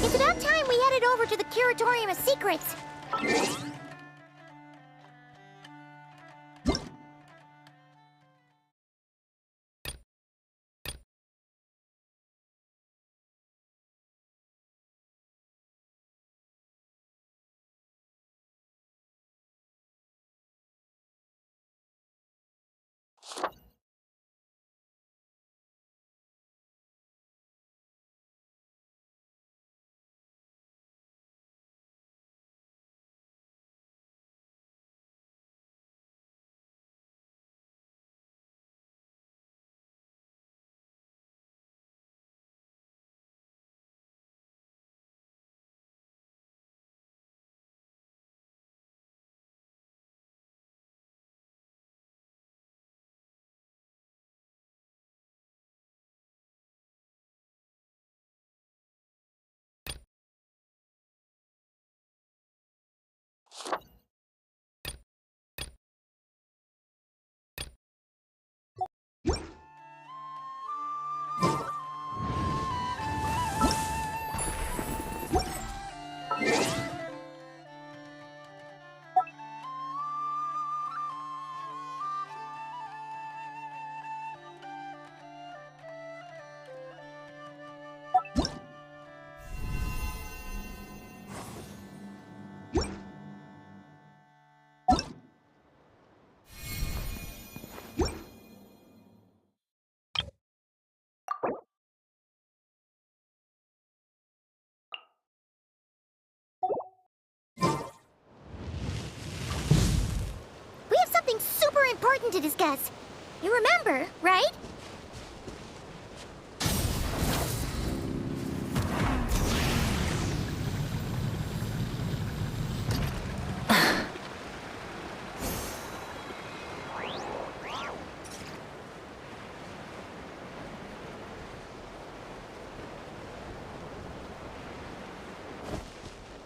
It's about time we headed over to the Curatorium of Secrets. We have something super important to discuss. You remember, right?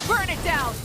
Burn it down!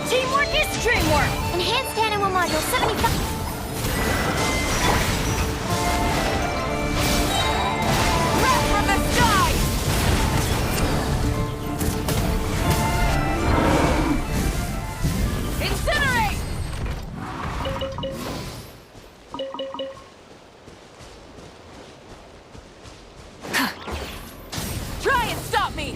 Teamwork is dreamwork! Enhanced Animal Module 75... Breath from the sky! Incinerate! Try and stop me!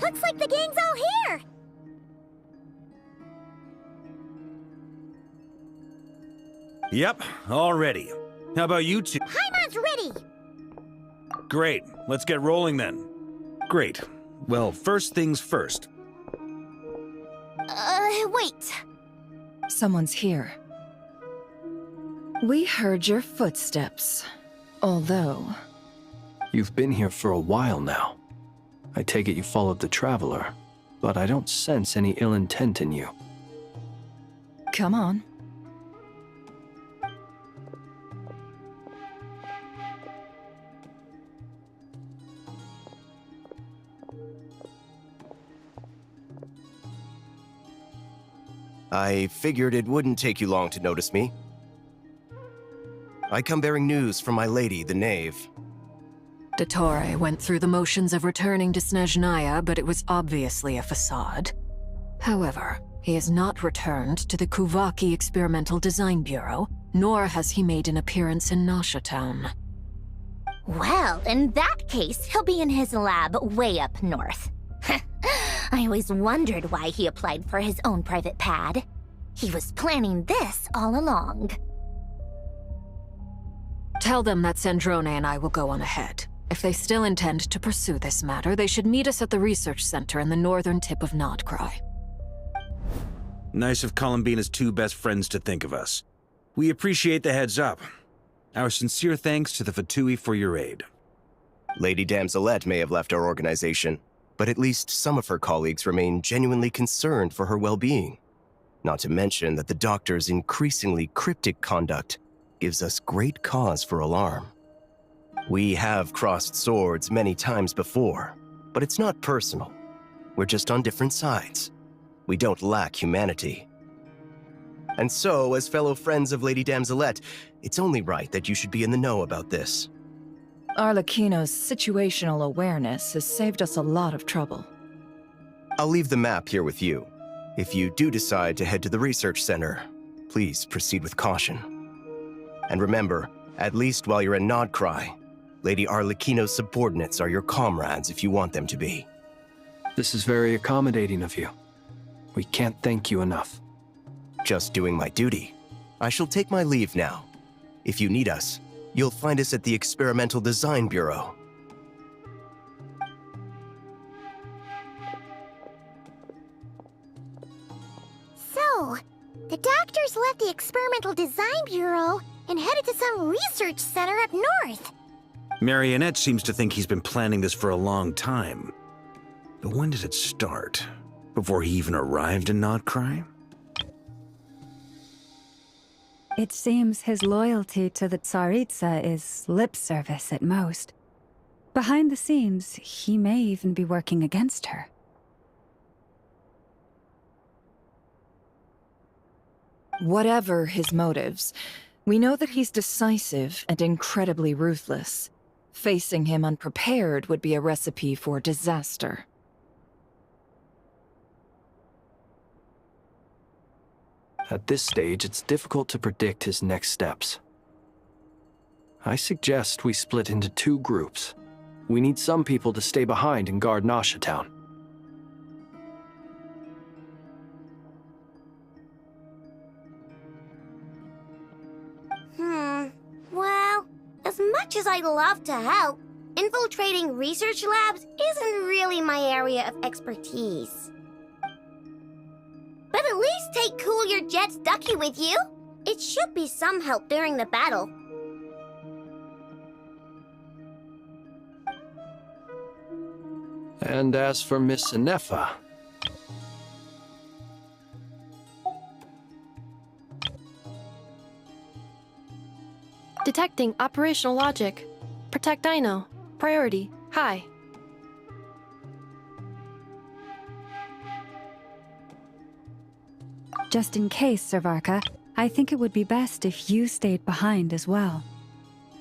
Looks like the gang's all here! Yep, all ready. How about you two? Paimon's ready! Great, let's get rolling then. Great. Well, first things first. Wait. Someone's here. We heard your footsteps. Although... You've been here for a while now. I take it you followed the Traveler, but I don't sense any ill intent in you. Come on. I figured it wouldn't take you long to notice me. I come bearing news from my lady, the Knave. Dottore went through the motions of returning to Snezhnaya, but it was obviously a facade. However, he has not returned to the Kuvaki Experimental Design Bureau, nor has he made an appearance in Nasha Town. Well, in that case, he'll be in his lab way up north. I always wondered why he applied for his own private pad. He was planning this all along. Tell them that Sandrone and I will go on ahead. If they still intend to pursue this matter, they should meet us at the research center in the northern tip of Nodcry. Nice of Columbina's two best friends to think of us. We appreciate the heads up. Our sincere thanks to the Fatui for your aid. Lady Damselette may have left our organization, but at least some of her colleagues remain genuinely concerned for her well-being. Not to mention that the doctor's increasingly cryptic conduct gives us great cause for alarm. We have crossed swords many times before, but it's not personal. We're just on different sides. We don't lack humanity. And so, as fellow friends of Lady Damselette, it's only right that you should be in the know about this. Arlecchino's situational awareness has saved us a lot of trouble. I'll leave the map here with you. If you do decide to head to the research center, please proceed with caution. And remember, at least while you're in Nodcry, Lady Arlecchino's subordinates are your comrades if you want them to be. This is very accommodating of you. We can't thank you enough. Just doing my duty. I shall take my leave now. If you need us, you'll find us at the Experimental Design Bureau. So, the doctors left the Experimental Design Bureau and headed to some research center up north. Marionette seems to think he's been planning this for a long time. But when did it start? Before he even arrived in Nodcry? It seems his loyalty to the Tsaritsa is lip service at most. Behind the scenes, he may even be working against her. Whatever his motives, we know that he's decisive and incredibly ruthless. Facing him unprepared would be a recipe for disaster. At this stage, it's difficult to predict his next steps. I suggest we split into 2 groups. We need some people to stay behind and guard Nasha Town. Well, as much as I'd love to help, infiltrating research labs isn't really my area of expertise. But at least take Cool Your Jet's Ducky with you. It should be some help during the battle. And as for Miss Inefa, Detecting operational logic. Protect Dino. Priority. High. Just in case, Servarka, I think it would be best if you stayed behind as well.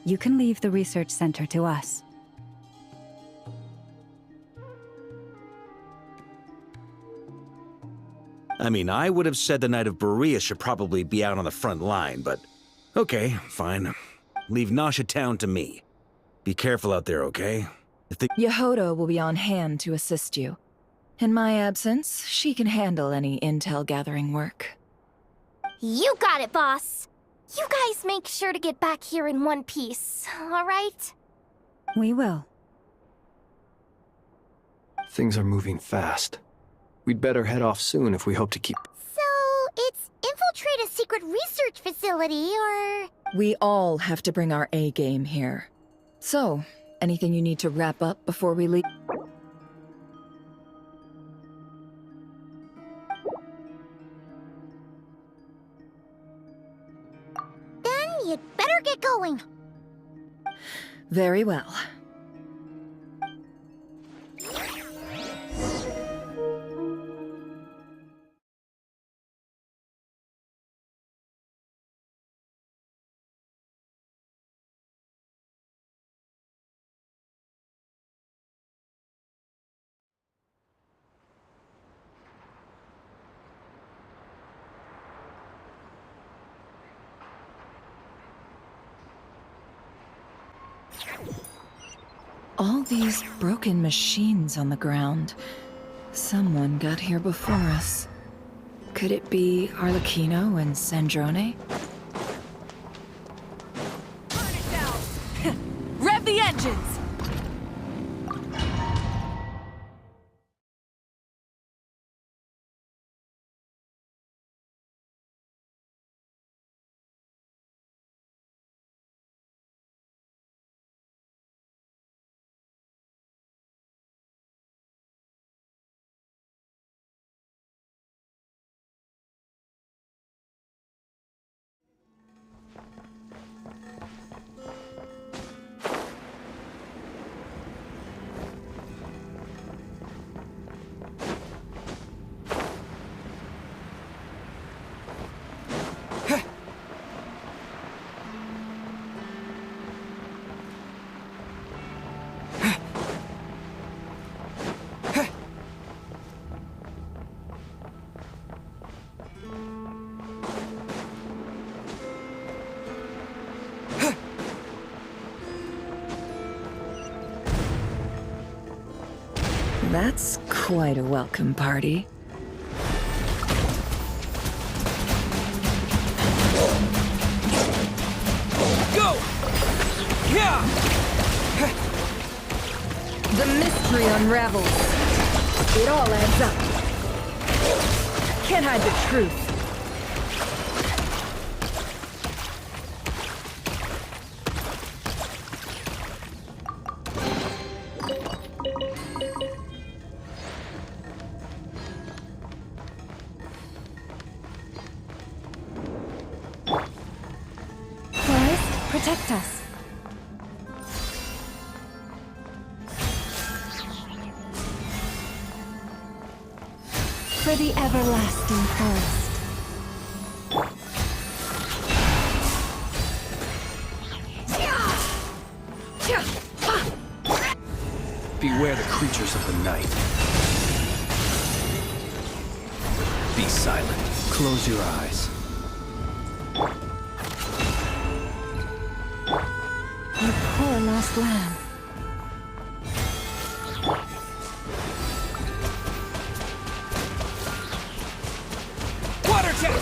You can leave the research center to us. I mean, I would have said the Knight of Berea should probably be out on the front line, but okay, fine. Leave Nasha Town to me. Be careful out there, okay? Yehoda will be on hand to assist you. In my absence, she can handle any intel-gathering work. You got it, boss. You guys make sure to get back here in one piece, all right? We will. things are moving fast. We'd better head off soon if we hope to keep... So, it's infiltrate a secret research facility, or... We all have to bring our A-game here. So, anything you need to wrap up before we leave? Then you'd better get going. Very well. All these broken machines on the ground. Someone got here before us. Could it be Arlecchino and Sandrone? Rev the engines! That's quite a welcome party. Go! Yeah! The mystery unravels. It all adds up. Can't hide the truth. Protect us. For the everlasting forest. Beware the creatures of the night. Be silent. Close your eyes. You poor lost lamb. Water jet!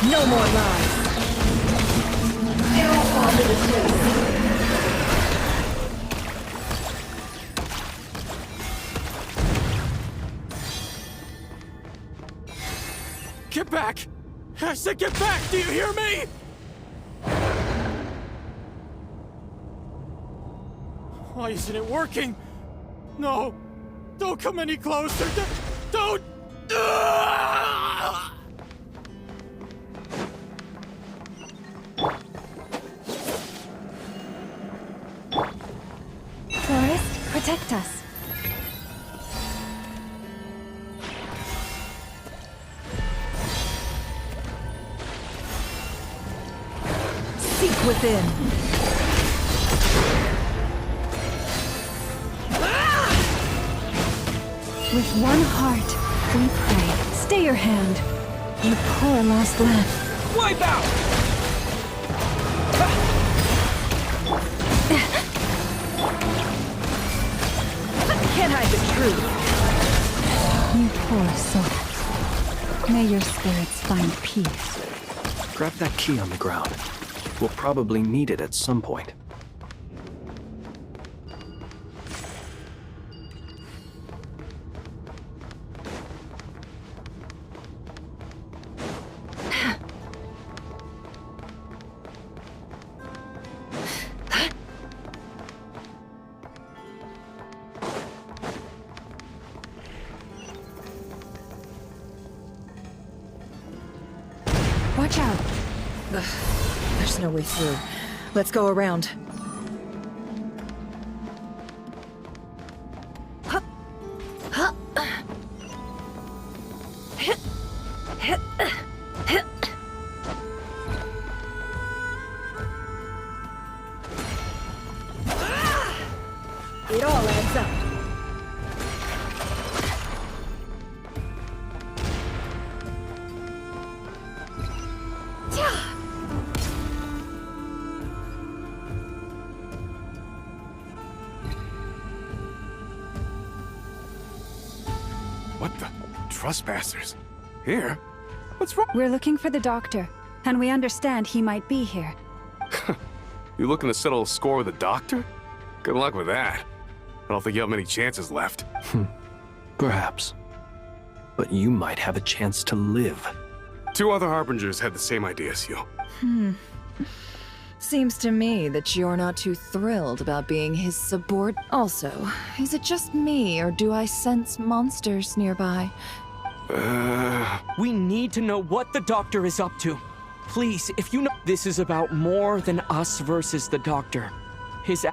No more lies. They all fall to the place. Get back! I said get back! Do you hear me? Why isn't it working? No! Don't come any closer! Don't! Forest, protect us. Seek within. With one heart, we pray. Stay your hand. You poor lost lamb. Wipe out! Can't hide the truth. You poor souls. May your spirits find peace. Grab that key on the ground. We'll probably need it at some point. Watch out. There's no way through. Let's go around. It all adds up. What the? Trespassers? Here? What's wrong? We're looking for the doctor, and we understand he might be here. You looking to settle a score with the doctor? Good luck with that. I don't think you have many chances left. Perhaps. But you might have a chance to live. 2 other Harbingers had the same idea as you. Seems to me that you're not too thrilled about being his subordinate. Also, is it just me, or do I sense monsters nearby? We need to know what the doctor is up to. Please, if you know, this is about more than us versus the doctor. His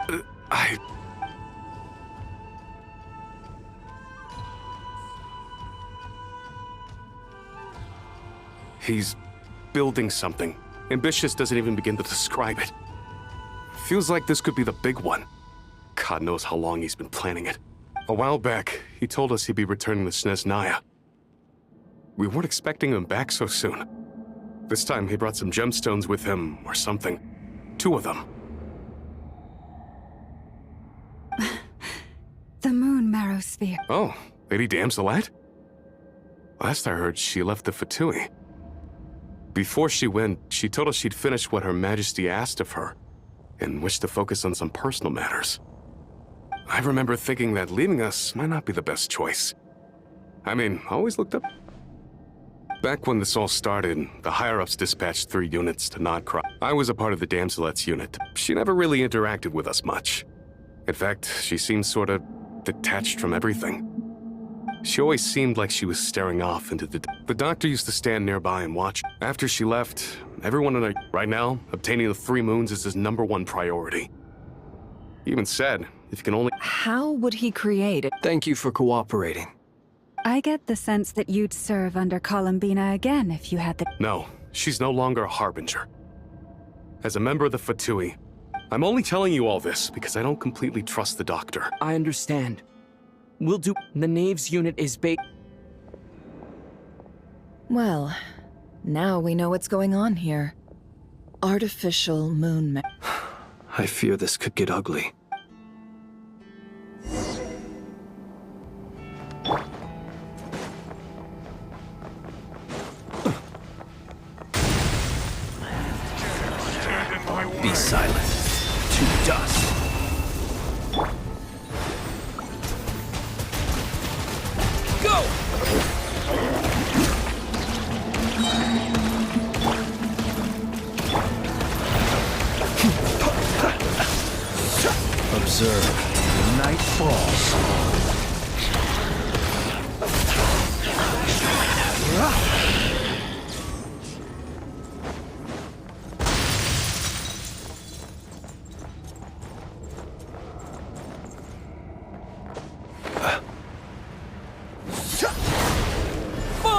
He's building something. Ambitious doesn't even begin to describe it. Feels like this could be the big one. God knows how long he's been planning it. A while back, he told us he'd be returning to Snezhnaya. We weren't expecting him back so soon. This time he brought some gemstones with him, or something. 2 of them. The moon marrow sphere. Oh, Lady Damselite? Last I heard, she left the Fatui. Before she went, she told us she'd finished what Her Majesty asked of her, and wished to focus on some personal matters. I remember thinking that leaving us might not be the best choice. I mean, I always looked up. Back when this all started, the higher-ups dispatched 3 units to Nodcross. I was a part of the Damselet's unit. She never really interacted with us much. In fact, she seemed sort of detached from everything. She always seemed like she was staring off into the doctor used to stand nearby and watch. After she left, everyone in our... Right now, obtaining the 3 moons is his #1 priority. He even said, if you can only... How would he create it? Thank you for cooperating. I get the sense that you'd serve under Columbina again if you had the... No, she's no longer a harbinger. As a member of the Fatui, I'm only telling you all this because I don't completely trust the doctor. I understand. We'll do... The Knaves unit is Well, now we know what's going on here. Artificial moon... I fear this could get ugly. Be silent. To dust. Go! Observe. The night falls.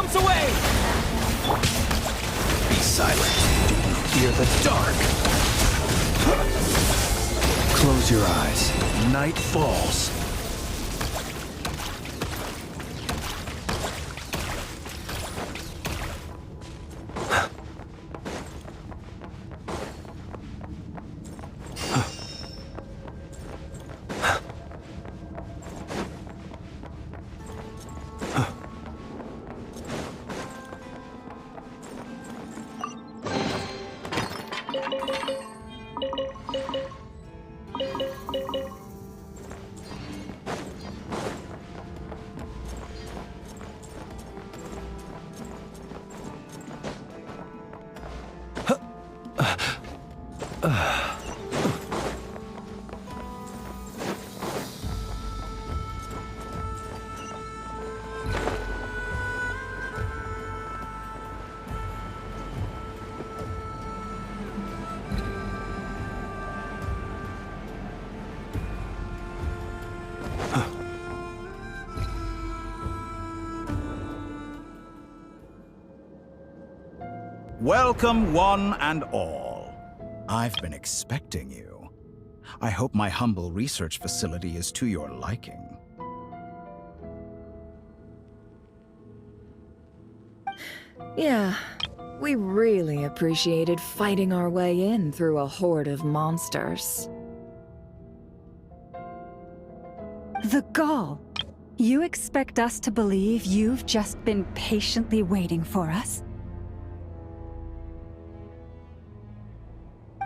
bombs away! Be silent. Do you fear the dark? Close your eyes. Night falls. Welcome, one and all. I've been expecting you. I hope my humble research facility is to your liking. Yeah, we really appreciated fighting our way in through a horde of monsters. The gall. You expect us to believe you've just been patiently waiting for us?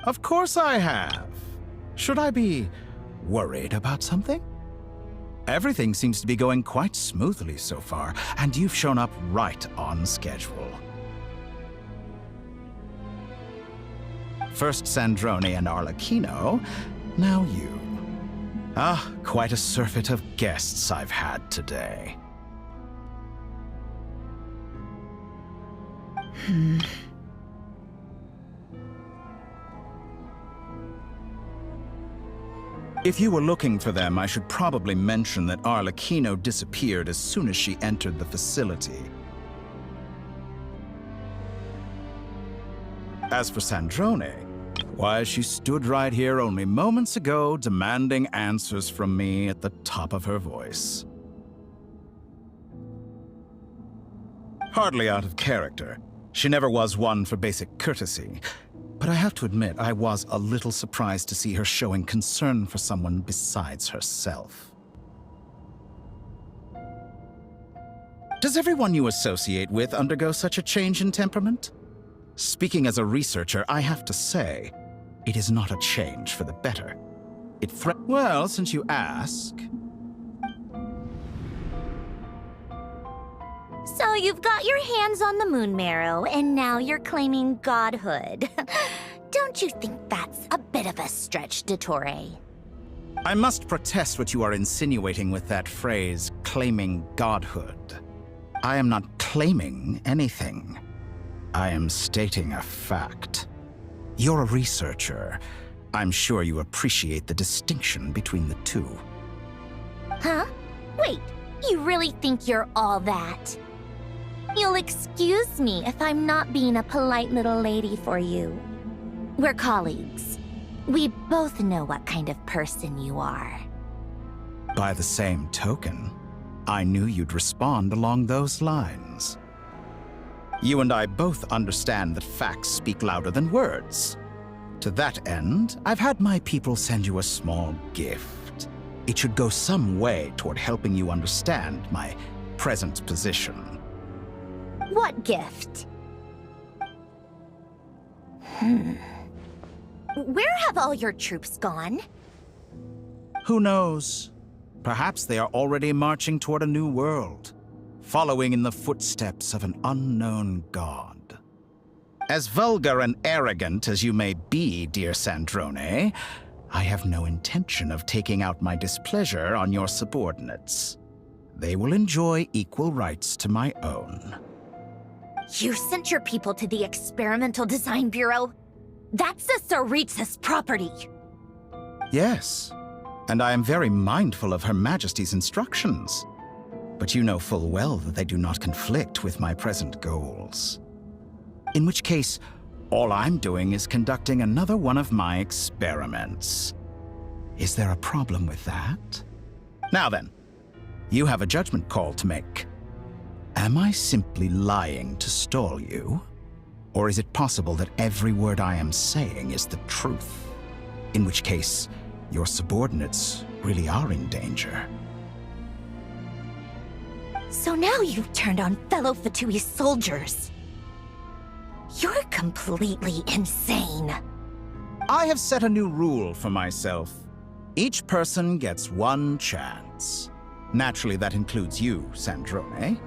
Of course I have. Should I be worried about something? Everything seems to be going quite smoothly so far, and you've shown up right on schedule. First Sandrone and Arlecchino, now you. Ah, quite a surfeit of guests I've had today. If you were looking for them, I should probably mention that Arlecchino disappeared as soon as she entered the facility. As for Sandrone, why, she stood right here only moments ago demanding answers from me at the top of her voice. Hardly out of character. She never was one for basic courtesy. But I have to admit, I was a little surprised to see her showing concern for someone besides herself. Does everyone you associate with undergo such a change in temperament? Speaking as a researcher, I have to say, it is not a change for the better. Well, since you ask... So you've got your hands on the moon marrow, and now you're claiming godhood. Don't you think that's a bit of a stretch, Dottore? I must protest what you are insinuating with that phrase, claiming godhood. I am not claiming anything. I am stating a fact. You're a researcher. I'm sure you appreciate the distinction between the two. Huh? Wait, you really think you're all that? You'll excuse me if I'm not being a polite little lady for you. We're colleagues. We both know what kind of person you are. By the same token, I knew you'd respond along those lines. You and I both understand that facts speak louder than words. To that end, I've had my people send you a small gift. It should go some way toward helping you understand my present position. What gift? Where have all your troops gone? Who knows? Perhaps they are already marching toward a new world, following in the footsteps of an unknown god. As vulgar and arrogant as you may be, dear Sandrone, I have no intention of taking out my displeasure on your subordinates. They will enjoy equal rights to my own. You sent your people to the Experimental Design Bureau? That's the Tsaritsa's property. Yes, and I am very mindful of Her Majesty's instructions. But you know full well that they do not conflict with my present goals. In which case, all I'm doing is conducting another one of my experiments. Is there a problem with that? Now then, you have a judgment call to make. Am I simply lying to stall you? Or is it possible that every word I am saying is the truth? In which case, your subordinates really are in danger. So now you've turned on fellow Fatui soldiers. You're completely insane. I have set a new rule for myself. Each person gets one chance. Naturally, that includes you, Sandrone.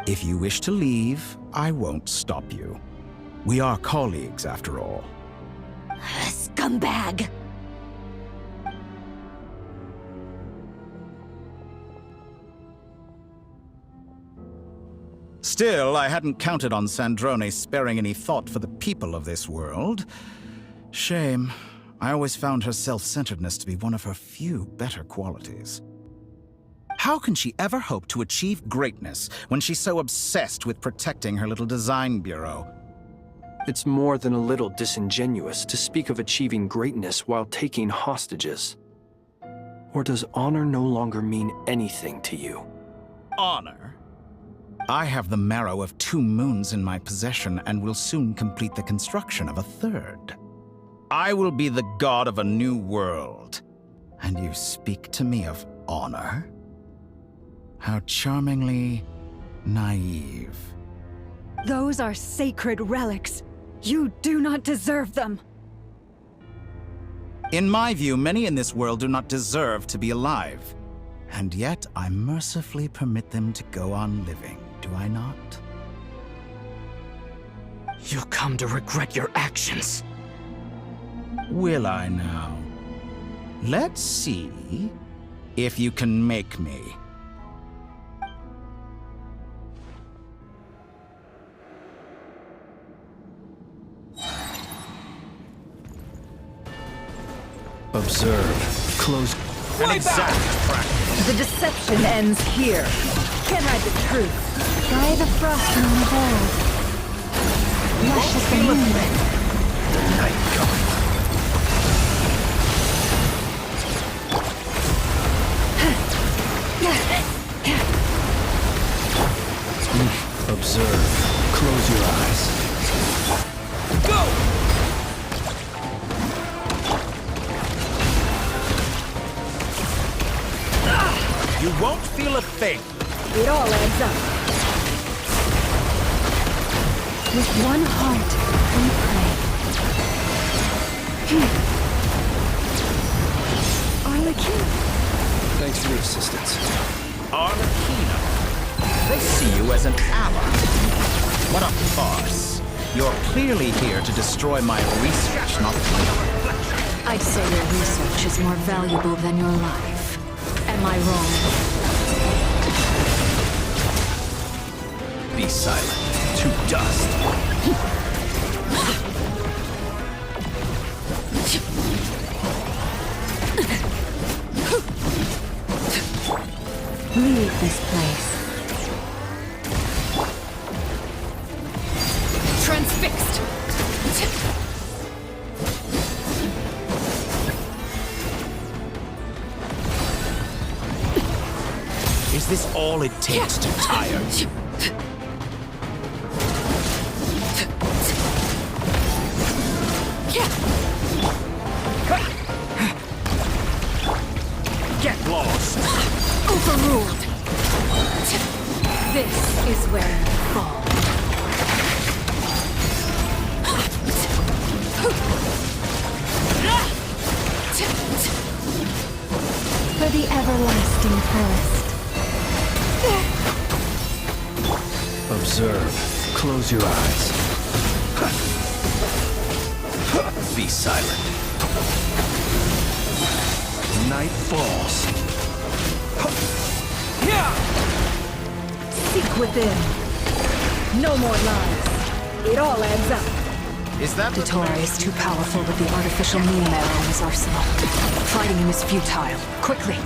If you wish to leave, I won't stop you. We are colleagues, after all. Scumbag! Still, I hadn't counted on Sandrone sparing any thought for the people of this world. Shame. I always found her self-centeredness to be one of her few better qualities. How can she ever hope to achieve greatness when she's so obsessed with protecting her little design bureau? It's more than a little disingenuous to speak of achieving greatness while taking hostages. Or does honor no longer mean anything to you? Honor? I have the marrow of 2 moons in my possession and will soon complete the construction of a 3rd. I will be the god of a new world. And you speak to me of honor? How charmingly naive. Those are sacred relics. You do not deserve them. In my view, many in this world do not deserve to be alive. And yet, I mercifully permit them to go on living, do I not? You'll come to regret your actions. Will I now? Let's see if you can make me. Observe. Close. An exact practice. The deception ends here. Can't hide the truth. Try the frost on the hold. lush as the moonlight. The night coming. Observe. Close your eyes. Go! You won't feel a thing. It all adds up. With one heart, we pray. Arlecchino. Thanks for the assistance. Arlecchino. They see you as an ally. What a farce. You're clearly here to destroy my research, not my reflection. I'd say your research is more valuable than your life. Am I wrong? Be silent. To dust. Leave this place. Transfixed! Is this all it takes to tire you? Get lost! Overruled! This is where you fall. For the everlasting forest. Observe. Close your eyes. Be silent. Night falls. Seek within. No more lies. It all adds up. Is that the Dottore is too powerful with the artificial mean marrow in his arsenal. Fighting him is futile. Quickly!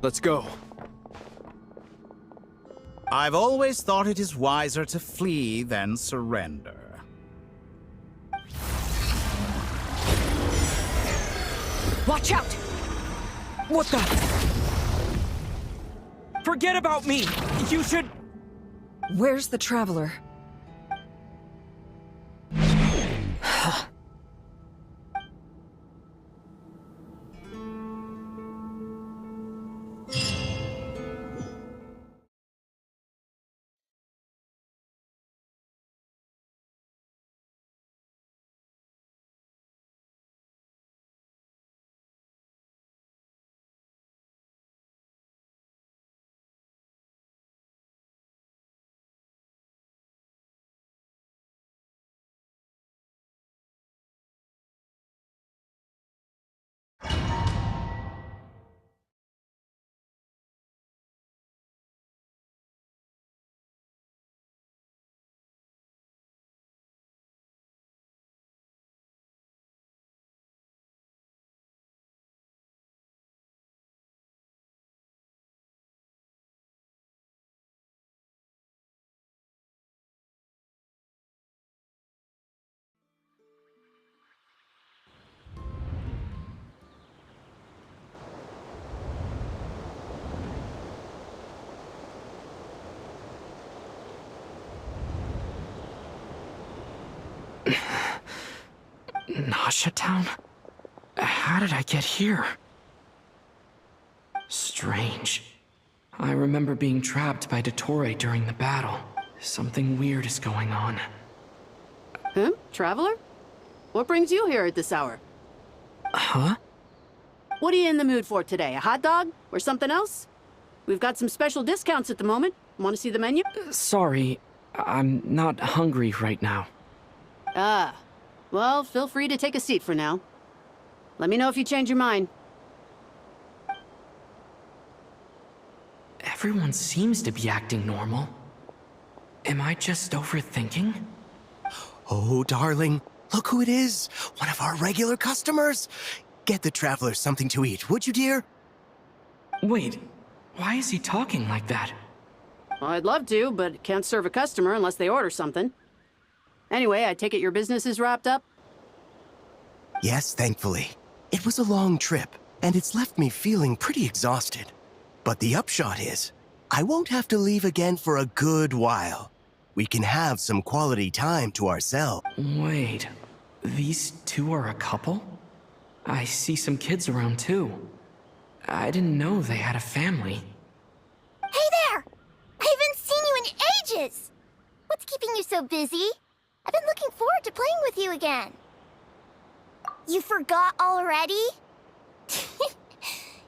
Let's go. I've always thought it is wiser to flee than surrender. Watch out! What the? Forget about me! You should... Where's the Traveler? Nasha Town? How did I get here? Strange. I remember being trapped by Dottore during the battle. Something weird is going on. Huh? Traveler? What brings you here at this hour? Huh? What are you in the mood for today? A hot dog? Or something else? We've got some special discounts at the moment. Want to see the menu? Sorry, I'm not hungry right now. Ah. Well, feel free to take a seat for now. Let me know if you change your mind. Everyone seems to be acting normal. Am I just overthinking? Oh, darling, look who it is. One of our regular customers. get the travelers something to eat, would you, dear? Wait, why is he talking like that? Well, I'd love to, but can't serve a customer unless they order something. Anyway, I take it your business is wrapped up? Yes, thankfully. It was a long trip, and it's left me feeling pretty exhausted. But the upshot is, I won't have to leave again for a good while. We can have some quality time to ourselves. Wait, these two are a couple? I see some kids around too. I didn't know they had a family. Hey there! I haven't seen you in ages! What's keeping you so busy? I've been looking forward to playing with you again. You forgot already?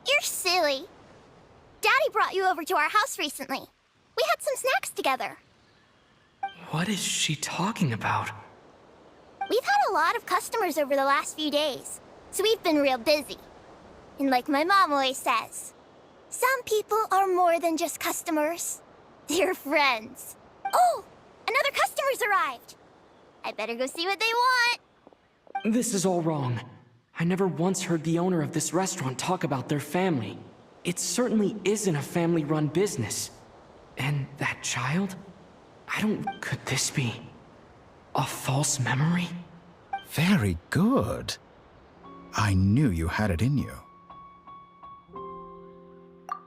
You're silly. Daddy brought you over to our house recently. We had some snacks together. What is she talking about? We've had a lot of customers over the last few days, so we've been real busy. And like my mom always says, some people are more than just customers. They're friends. Oh, another customer's arrived. I better go see what they want. This is all wrong. I never once heard the owner of this restaurant talk about their family. It certainly isn't a family-run business. And that child? Could this be a false memory? Very good. I knew you had it in you.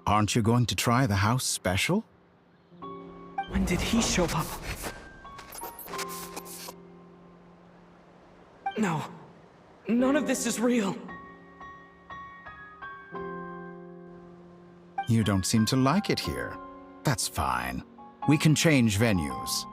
Aren't you going to try the house special? When did he show up? No. None of this is real. You don't seem to like it here. That's fine. We can change venues.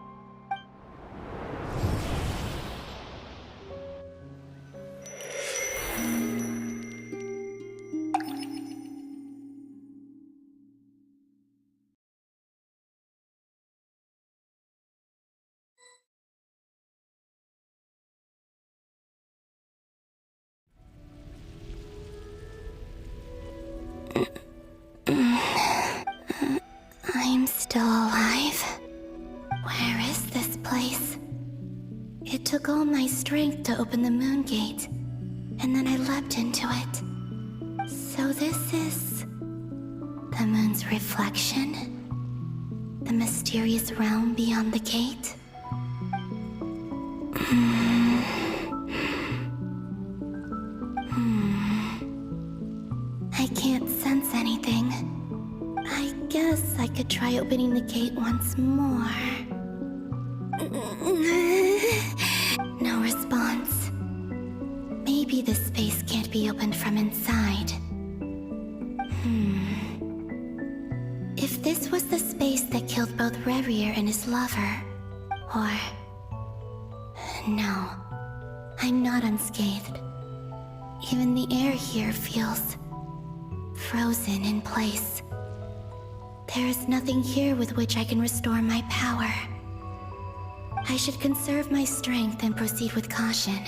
I'm still alive. Where is this place? It took all my strength to open the moon gate, and then I leapt into it. So this is the moon's reflection? The mysterious realm beyond the gate? I can't sense anything. I guess I could try opening the gate once more. No response. Maybe this space can't be opened from inside. If this was the space that killed both Revier and his lover, or... No, I'm not unscathed. Even the air here feels frozen in place. There is nothing here with which I can restore my power. I should conserve my strength and proceed with caution.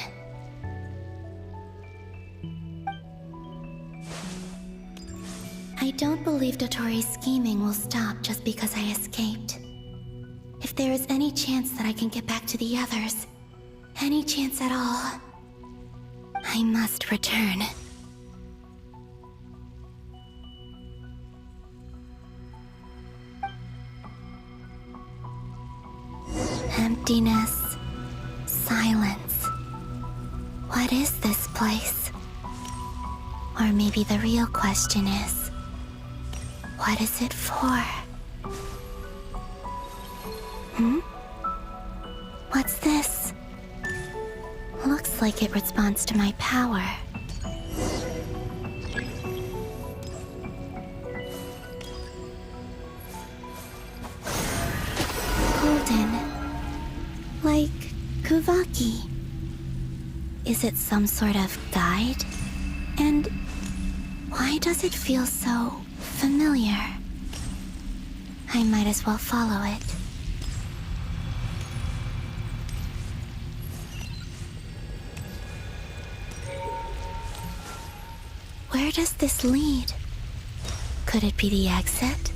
I don't believe Dotori's scheming will stop just because I escaped. If there is any chance that I can get back to the others, any chance at all, I must return. Emptiness, silence. What is this place? Or maybe the real question is, what is it for? What's this? Looks like it responds to my power. Golden. Like Kuvaki. Is it some sort of guide? And why does it feel so familiar? I might as well follow it. Where does this lead? Could it be the exit?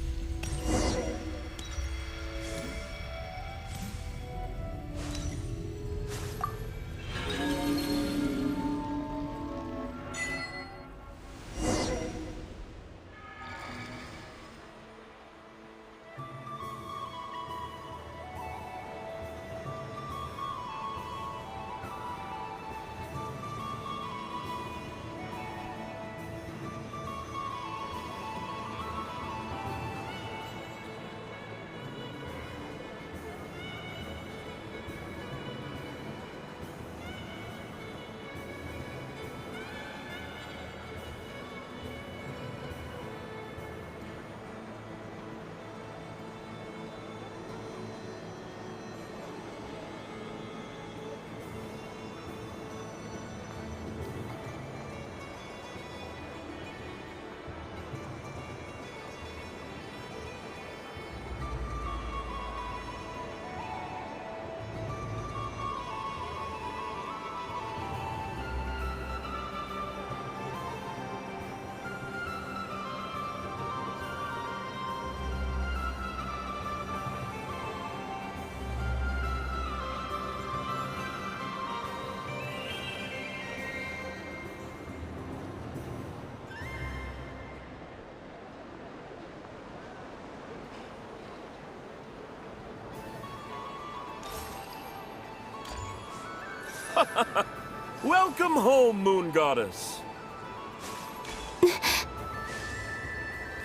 Welcome home, Moon Goddess.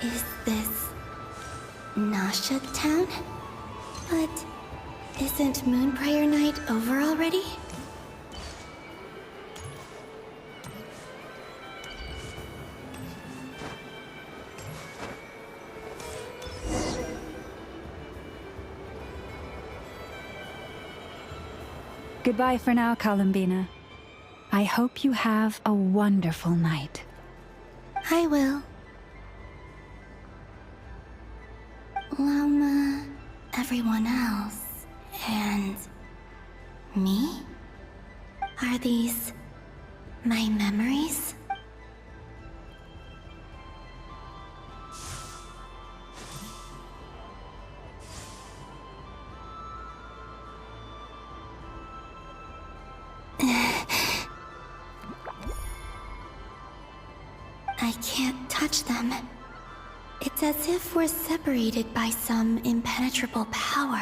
Is this Nasha Town? But isn't Moon Prayer Night over already? Goodbye for now, Columbina. I hope you have a wonderful night. I will. Llama, everyone else, and me? Are these my memories? I can't touch them. It's as if we're separated by some impenetrable power.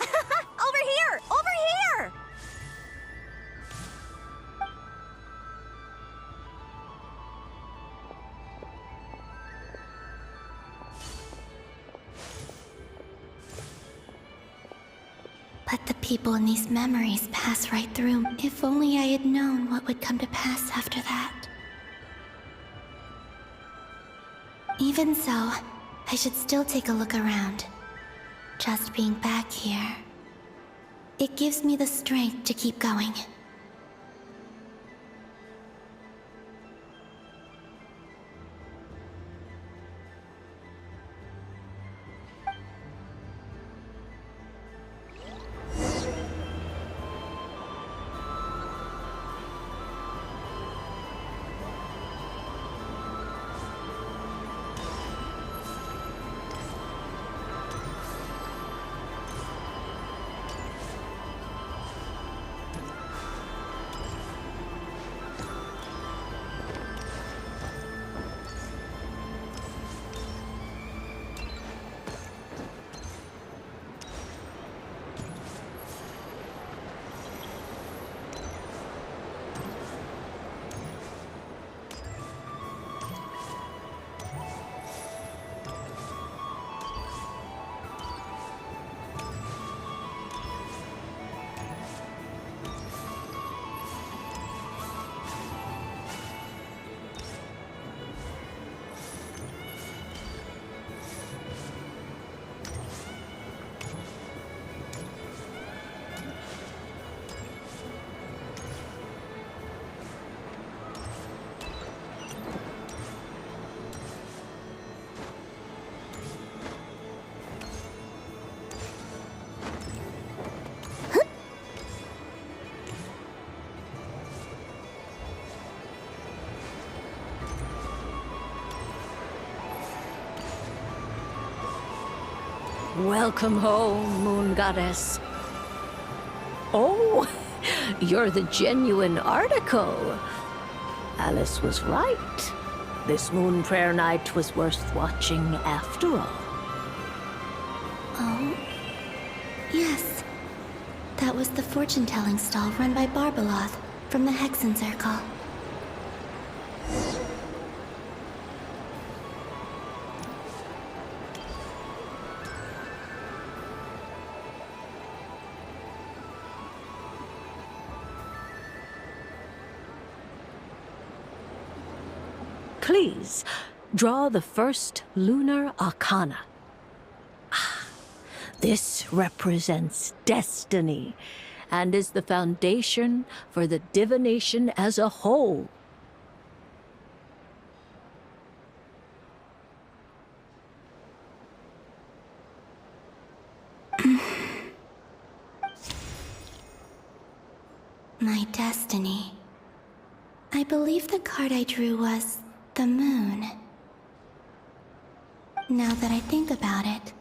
Over here! Over here! But the people in these memories pass right through. If only I had known what would come to pass after that. Even so, I should still take a look around. Just being back here, it gives me the strength to keep going. Welcome home, Moon Goddess. Oh, you're the genuine article. Alice was right. This Moon Prayer Night was worth watching after all. Oh, yes. That was the fortune-telling stall run by Barbeloth from the Hexen Circle. Please, draw the first lunar arcana. This represents destiny and is the foundation for the divination as a whole. My destiny. I believe the card I drew was the moon. Now that I think about it,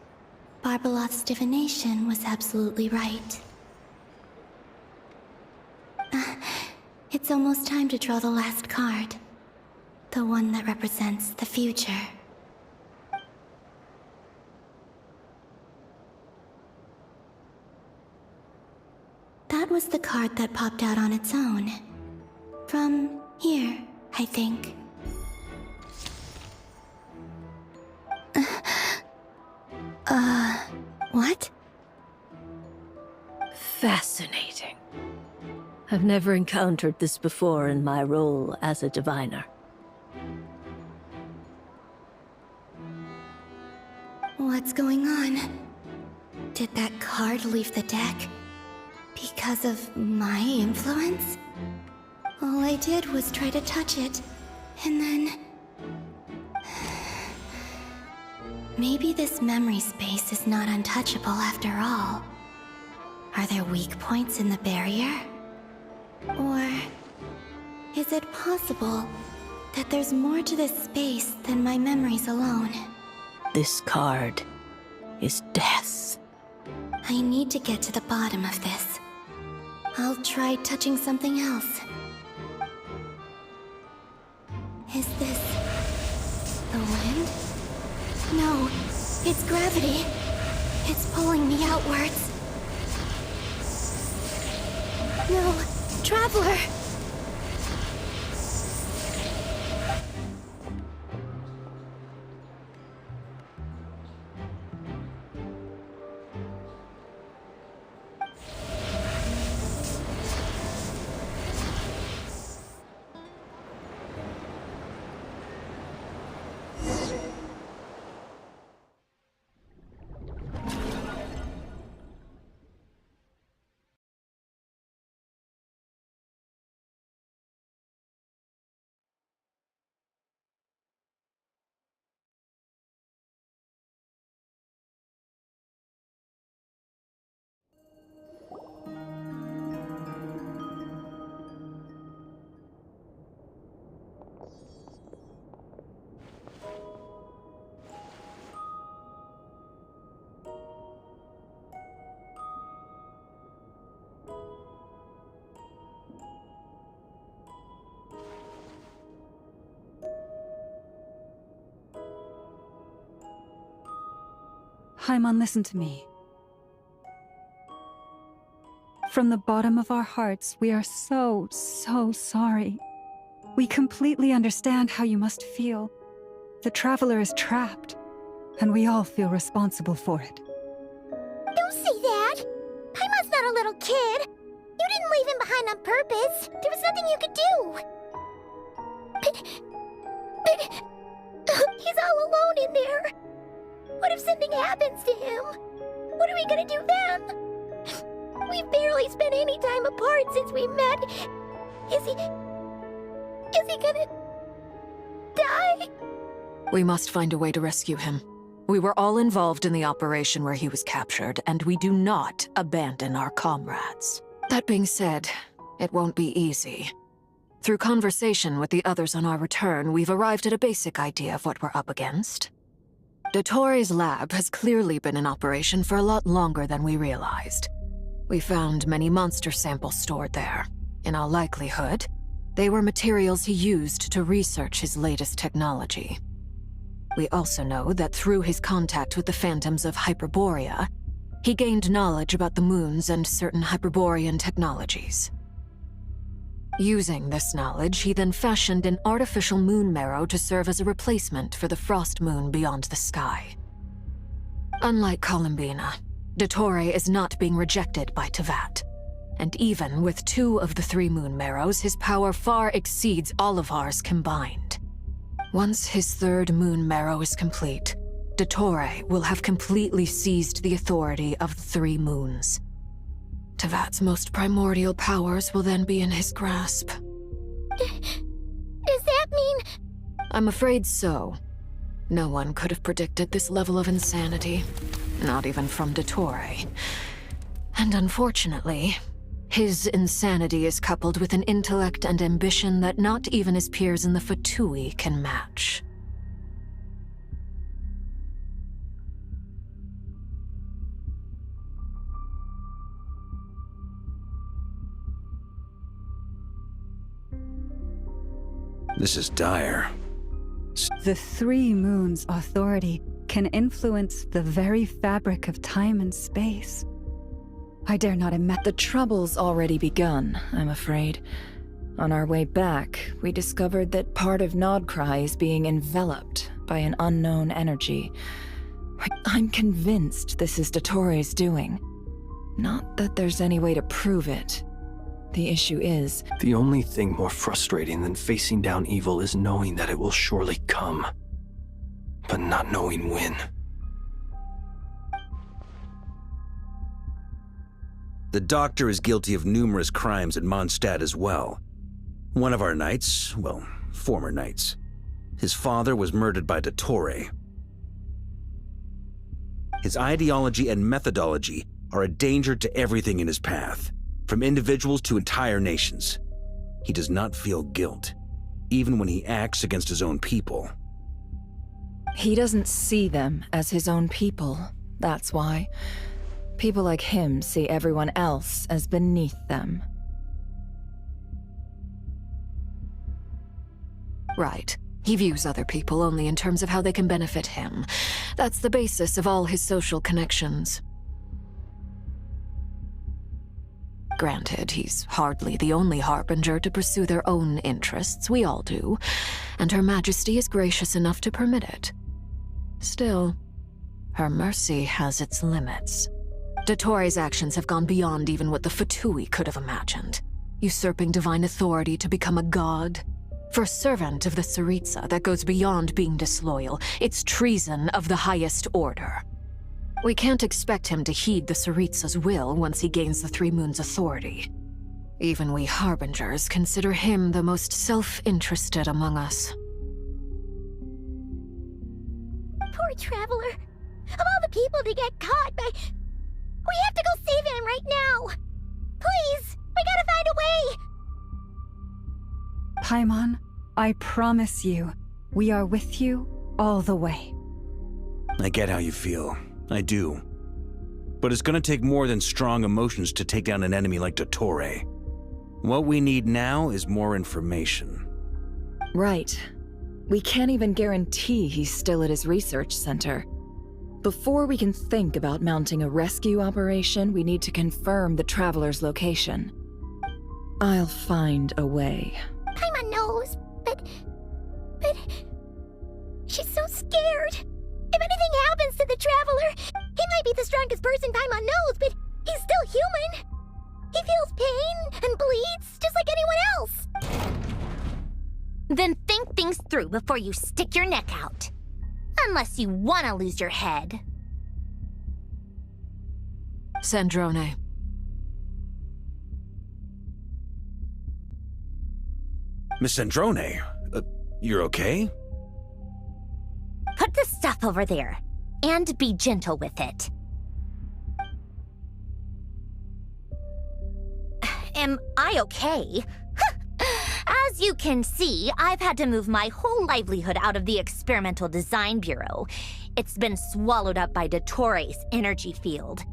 Barbeloth's divination was absolutely right. It's almost time to draw the last card. The one that represents the future. was the card that popped out on its own. From here, I think. What? Fascinating. I've never encountered this before in my role as a diviner. What's going on? Did that card leave the deck because of my influence? All I did was try to touch it, and then... Maybe this memory space is not untouchable after all. Are there weak points in the barrier? Or is it possible that there's more to this space than my memories alone? This card is death. I need to get to the bottom of this. I'll try touching something else. Is this the wind? No, it's gravity. It's pulling me outwards. No, Traveler! Hyman, listen to me. From the bottom of our hearts, we are so sorry. We completely understand how you must feel. The Traveler is trapped, and we all feel responsible for it. Don't say that! Hyman's not a little kid! You didn't leave him behind on purpose! There was nothing you could do! But he's all alone in there! What if something happens to him? What are we gonna do then? We've barely spent any time apart since we met. Is he gonna die? We must find a way to rescue him. We were all involved in the operation where he was captured, and we do not abandon our comrades. That being said, it won't be easy. Through conversation with the others on our return, we've arrived at a basic idea of what we're up against. Dottore's lab has clearly been in operation for a lot longer than we realized. We found many monster samples stored there. In all likelihood, they were materials he used to research his latest technology. We also know that through his contact with the phantoms of Hyperborea, he gained knowledge about the moons and certain Hyperborean technologies. Using this knowledge, he then fashioned an artificial moon marrow to serve as a replacement for the frost moon beyond the sky. Unlike Columbina, Dottore is not being rejected by Teyvat. And even with 2 of the 3 moon marrows, his power far exceeds all of ours combined. Once his 3rd moon marrow is complete, Dottore will have completely seized the authority of the 3 moons. Teyvat's most primordial powers will then be in his grasp. Does that mean... I'm afraid so. No one could have predicted this level of insanity. Not even from Dottore. And unfortunately, his insanity is coupled with an intellect and ambition that not even his peers in the Fatui can match. This is dire. The 3 moons' authority can influence the very fabric of time and space. I dare not imagine. The trouble's already begun, I'm afraid. On our way back, we discovered that part of Nodcry is being enveloped by an unknown energy. I'm convinced this is Dottore doing. Not that there's any way to prove it. The issue is... The only thing more frustrating than facing down evil is knowing that it will surely come, but not knowing when. The doctor is guilty of numerous crimes at Mondstadt as well. One of our knights, well, former knights, his father was murdered by Dottore. His ideology and methodology are a danger to everything in his path, from individuals to entire nations. He does not feel guilt, even when he acts against his own people. He doesn't see them as his own people, that's why. People like him see everyone else as beneath them. Right. He views other people only in terms of how they can benefit him. That's the basis of all his social connections. Granted, he's hardly the only harbinger to pursue their own interests. We all do. And Her Majesty is gracious enough to permit it. Still, her mercy has its limits. Dottore's actions have gone beyond even what the Fatui could have imagined. Usurping divine authority to become a god. For a servant of the Tsaritsa, that goes beyond being disloyal. It's treason of the highest order. We can't expect him to heed the Tsaritsa's will once he gains the Three Moons' authority. Even we Harbingers consider him the most self-interested among us. Poor Traveler. Of all the people to get caught by... We have to go save him right now! Please! We gotta find a way! Paimon, I promise you, we are with you all the way. I get how you feel. I do. But it's gonna take more than strong emotions to take down an enemy like Dottore. What we need now is more information. Right. We can't even guarantee he's still at his research center. Before we can think about mounting a rescue operation, we need to confirm the Traveler's location. I'll find a way. Paimon knows, but... She's so scared. If anything happens to the Traveler, he might be the strongest person Paimon knows, but he's still human. He feels pain and bleeds just like anyone else. Then think things through before you stick your neck out. Unless you want to lose your head. Sandrone. Miss Sandrone, you're okay? Put the stuff over there, and be gentle with it. Am I okay? As you can see, I've had to move my whole livelihood out of the Experimental Design Bureau. It's been swallowed up by Dottore's energy field.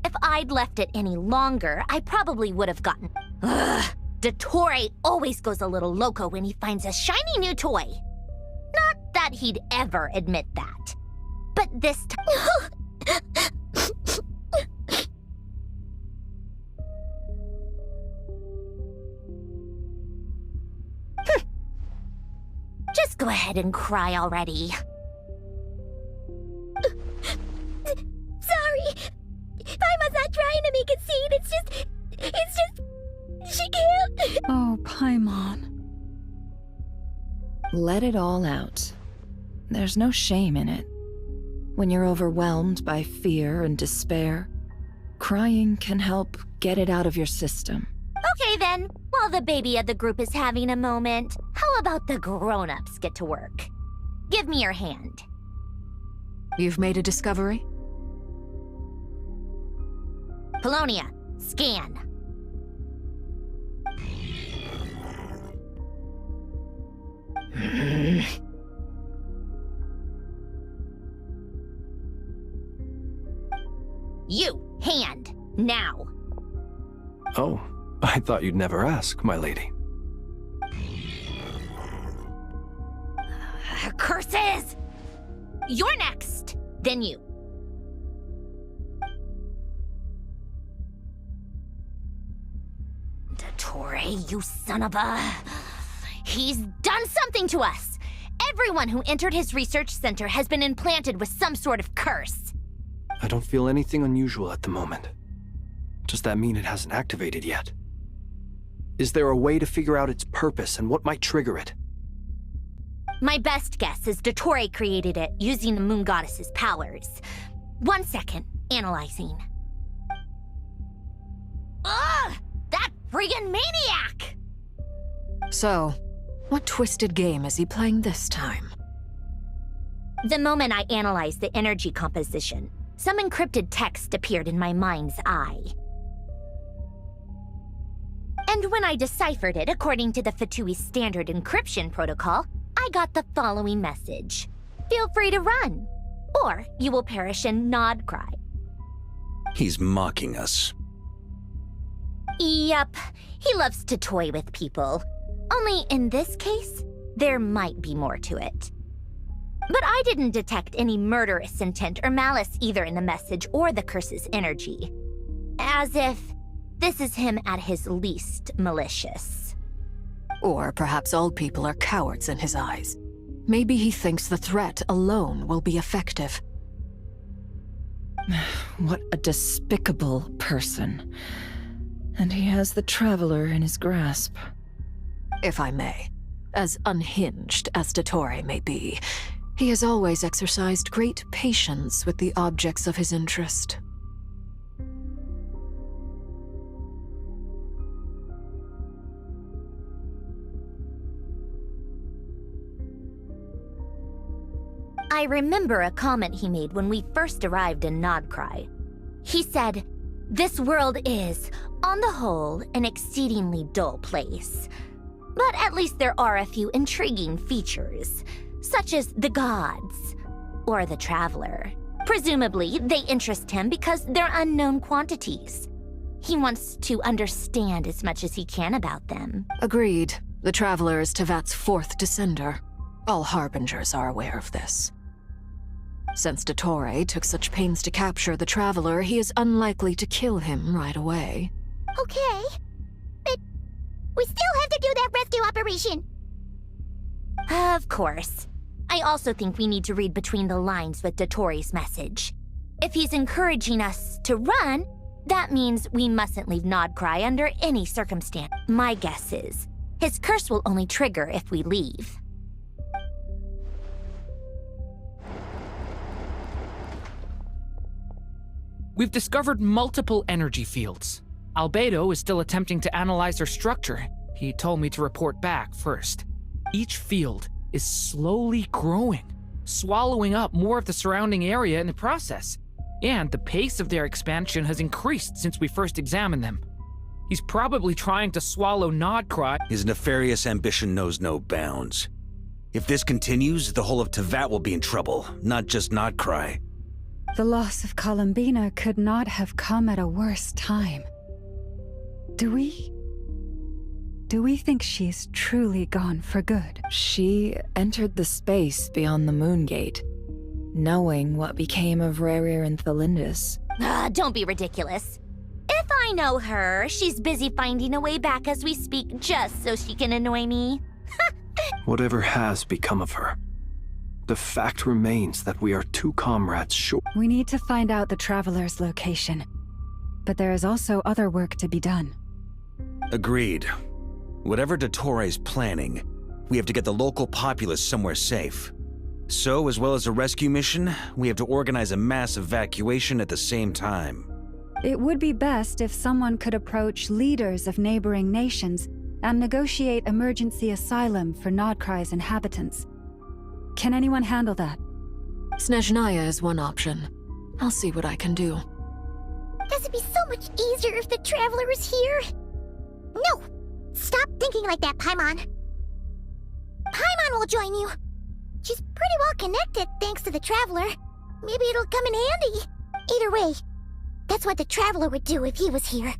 If I'd left it any longer, I probably would have gotten... Ugh! Dottore always goes a little loco when he finds a shiny new toy. Not that he'd ever admit that. But this time... Just go ahead and cry already. Sorry. Paimon's not trying to make it seem. It's just... She can't... Oh, Paimon. Let it all out. There's no shame in it. When you're overwhelmed by fear and despair, crying can help get it out of your system. Okay then, while the baby of the group is having a moment, how about the grown-ups get to work? Give me your hand. You've made a discovery? Polonia, scan. You, hand, now. Oh, I thought you'd never ask, my lady. Curses! You're next, then you. you son of a... He's done something to us! Everyone who entered his research center has been implanted with some sort of curse. I don't feel anything unusual at the moment. Does that mean it hasn't activated yet? Is there a way to figure out its purpose and what might trigger it? My best guess is Dottore created it using the Moon Goddess's powers. 1 second, analyzing. Ugh! That friggin' maniac! So, what twisted game is he playing this time? The moment I analyzed the energy composition, some encrypted text appeared in my mind's eye. And when I deciphered it according to the Fatui's standard encryption protocol, I got the following message. Feel free to run, or you will perish in Nod Cry. He's mocking us. Yup, he loves to toy with people. Only in this case, there might be more to it. But I didn't detect any murderous intent or malice either in the message or the curse's energy. As if this is him at his least malicious. Or perhaps all people are cowards in his eyes. Maybe he thinks the threat alone will be effective. What a despicable person. And he has the Traveler in his grasp. If I may, as unhinged as Dottore may be, he has always exercised great patience with the objects of his interest. I remember a comment he made when we first arrived in Nodcry. He said, "This world is, on the whole, an exceedingly dull place. But at least there are a few intriguing features, such as the gods, or the Traveler. Presumably, they interest him because they're unknown quantities. He wants to understand as much as he can about them." Agreed. The Traveler is Tevat's fourth descender. All Harbingers are aware of this. Since Dottore took such pains to capture the Traveler, he is unlikely to kill him right away. Okay, but we still have to do that rescue operation. Of course. I also think we need to read between the lines with Dottore's message. If he's encouraging us to run, that means we mustn't leave Nodcry under any circumstance. My guess is, his curse will only trigger if we leave. We've discovered multiple energy fields. Albedo is still attempting to analyze their structure. He told me to report back first. Each field is slowly growing, swallowing up more of the surrounding area in the process. And the pace of their expansion has increased since we first examined them. He's probably trying to swallow Nodcry. His nefarious ambition knows no bounds. If this continues, the whole of Tevat will be in trouble, not just Nodcry. The loss of Columbina could not have come at a worse time. Do we think she's truly gone for good? She entered the space beyond the Moon Gate, knowing what became of Rerir and Thalindus. Don't be ridiculous. If I know her, she's busy finding a way back as we speak just so she can annoy me. Whatever has become of her, the fact remains that we are two comrades short. We need to find out the Traveler's location. But there is also other work to be done. Agreed. Whatever Dottore's planning, we have to get the local populace somewhere safe. So, as well as a rescue mission, we have to organize a mass evacuation at the same time. It would be best if someone could approach leaders of neighboring nations and negotiate emergency asylum for Nodcry's inhabitants. Can anyone handle that? Snezhnaya is one option. I'll see what I can do. Does it be so much easier if the Traveler is here? No! Stop thinking like that, Paimon. Paimon will join you. She's pretty well connected thanks to the Traveler. Maybe it'll come in handy. Either way, that's what the Traveler would do if he was here.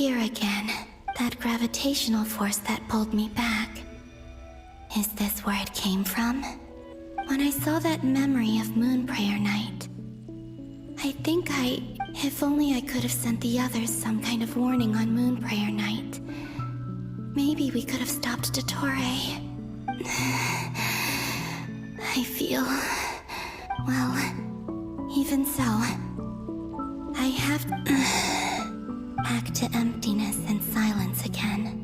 here again. That gravitational force that pulled me back. Is this where it came from? When I saw that memory of Moon Prayer Night, if only I could have sent the others some kind of warning on Moon Prayer Night. Maybe we could have stopped Dottore. I feel... well, even so, I have back to emptiness and silence again.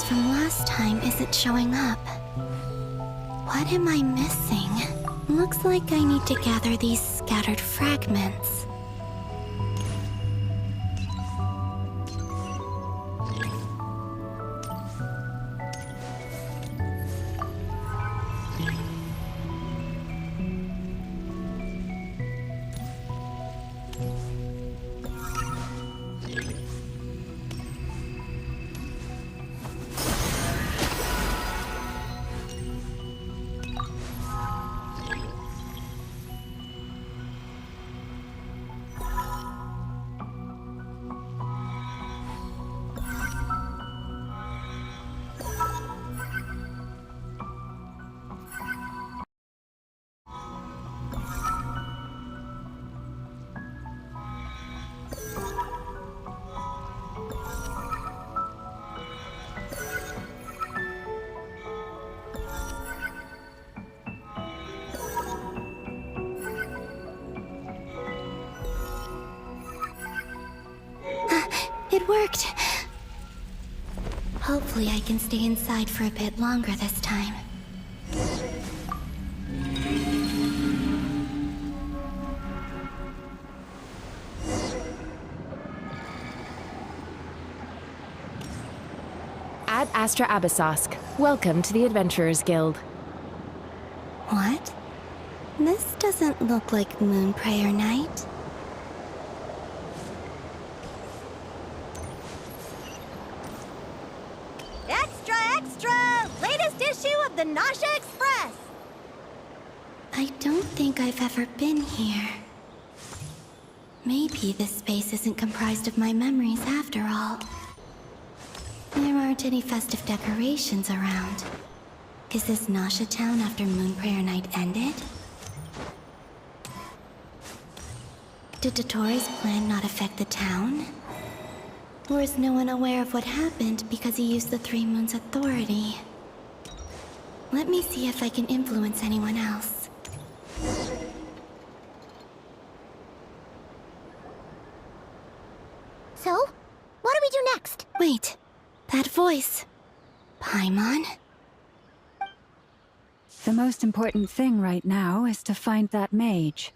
From last time isn't showing up. What am I missing? Looks like I need to gather these scattered fragments. It worked. Hopefully I can stay inside for a bit longer this time. Ad Astra Abyssosk. Welcome to the Adventurers Guild. What? This doesn't look like Moon Prayer Night. Extra, extra! Latest issue of the Nausea Express! I don't think I've ever been here. Maybe this space isn't comprised of my memories after all. There aren't any festive decorations around. Is this Nausea Town after Moon Prayer Night ended? Did Dottore's plan not affect the town? Or is no one aware of what happened because he used the Three Moons' authority? Let me see if I can influence anyone else. So, what do we do next? Wait, that voice. Paimon? The most important thing right now is to find that mage.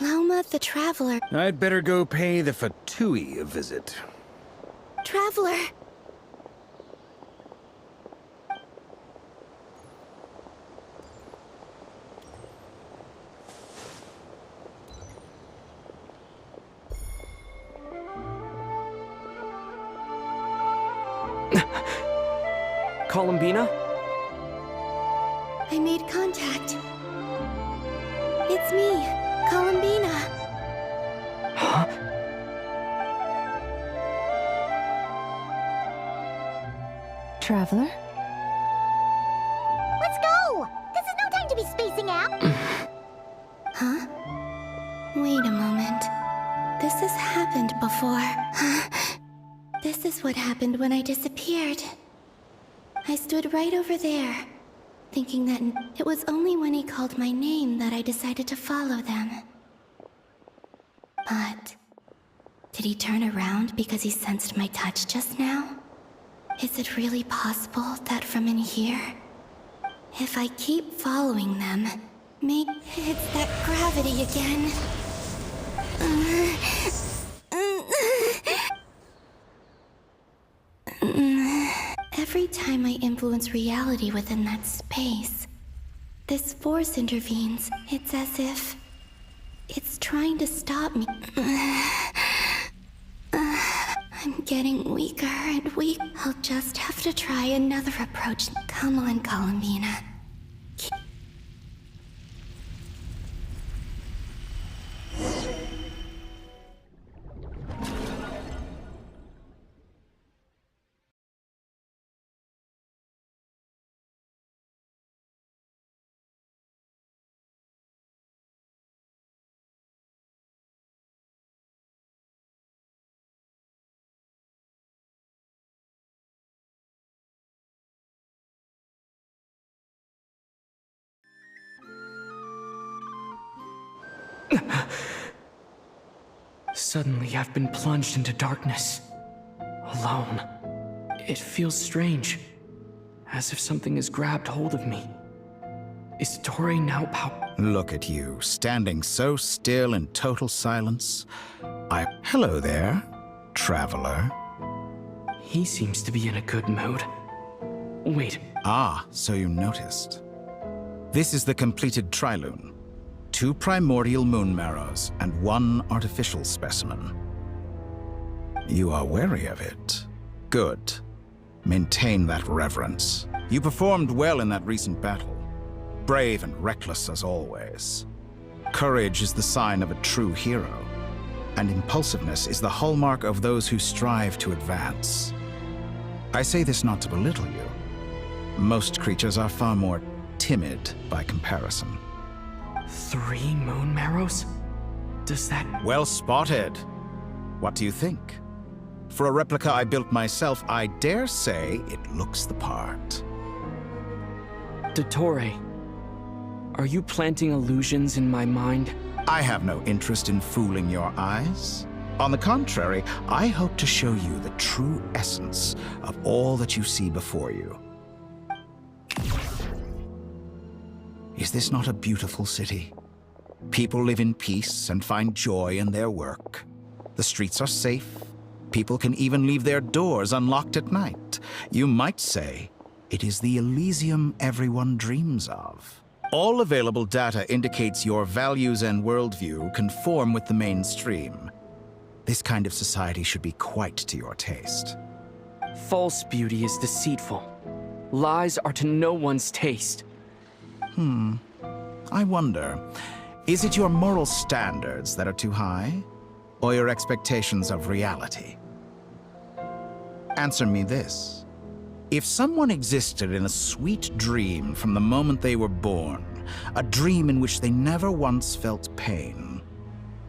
Lauma the Traveler. I'd better go pay the Fatui a visit. Traveler! Columbina? I made contact. It's me, Columbina. Huh? Traveler? Let's go! This is no time to be spacing out! Huh? Wait a moment. This has happened before. This is what happened when I disappeared. I stood right over there, thinking that it was only when he called my name that I decided to follow them. But... did he turn around because he sensed my touch just now? Is it really possible that from in here, if I keep following them, maybe it's that gravity again? Every time I influence reality within that space, this force intervenes. It's as if it's trying to stop me. I'm getting weaker and weak. I'll just have to try another approach. Come on, Columbina. Suddenly, I've been plunged into darkness. Alone. It feels strange. As if something has grabbed hold of me. Is Torre now Look at you, standing so still in total silence. Hello there, traveler. He seems to be in a good mood. Wait. Ah, so you noticed. This is the completed Trilune. 2 primordial moon marrows and 1 artificial specimen. You are wary of it. Good. Maintain that reverence. You performed well in that recent battle. Brave and reckless as always. Courage is the sign of a true hero, and impulsiveness is the hallmark of those who strive to advance. I say this not to belittle you. Most creatures are far more timid by comparison. 3 moon marrows? Does that... Well spotted. What do you think? For a replica I built myself, I dare say it looks the part. Dottore, are you planting illusions in my mind? I have no interest in fooling your eyes. On the contrary, I hope to show you the true essence of all that you see before you. Is this not a beautiful city? People live in peace and find joy in their work. The streets are safe. People can even leave their doors unlocked at night. You might say it is the Elysium everyone dreams of. All available data indicates your values and worldview conform with the mainstream. This kind of society should be quite to your taste. False beauty is deceitful. Lies are to no one's taste. I wonder, is it your moral standards that are too high, or your expectations of reality? Answer me this. If someone existed in a sweet dream from the moment they were born, a dream in which they never once felt pain,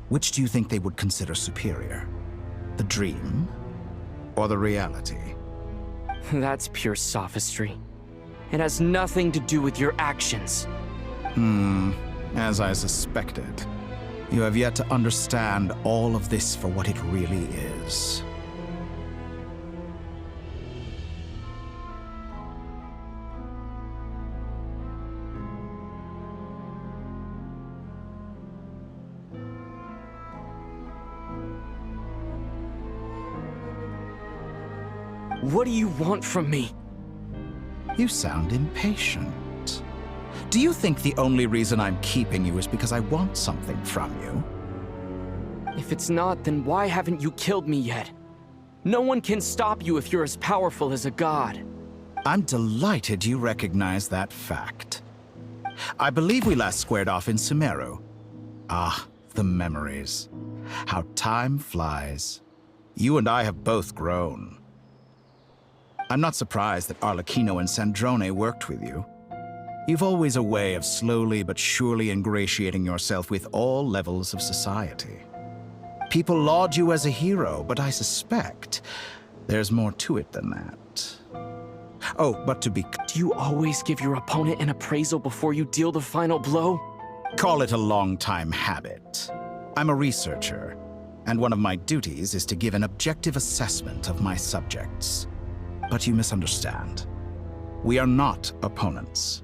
which do you think they would consider superior? The dream, or the reality? That's pure sophistry. It has nothing to do with your actions. As I suspected. You have yet to understand all of this for what it really is. What do you want from me? You sound impatient. Do you think the only reason I'm keeping you is because I want something from you? If it's not, then why haven't you killed me yet? No one can stop you if you're as powerful as a god. I'm delighted you recognize that fact. I believe we last squared off in Sumeru. Ah, the memories. How time flies. You and I have both grown. I'm not surprised that Arlecchino and Sandrone worked with you. You've always a way of slowly but surely ingratiating yourself with all levels of society. People laud you as a hero, but I suspect there's more to it than that. Oh, but to be... Do you always give your opponent an appraisal before you deal the final blow? Call it a long-time habit. I'm a researcher, and one of my duties is to give an objective assessment of my subjects. But you misunderstand. We are not opponents.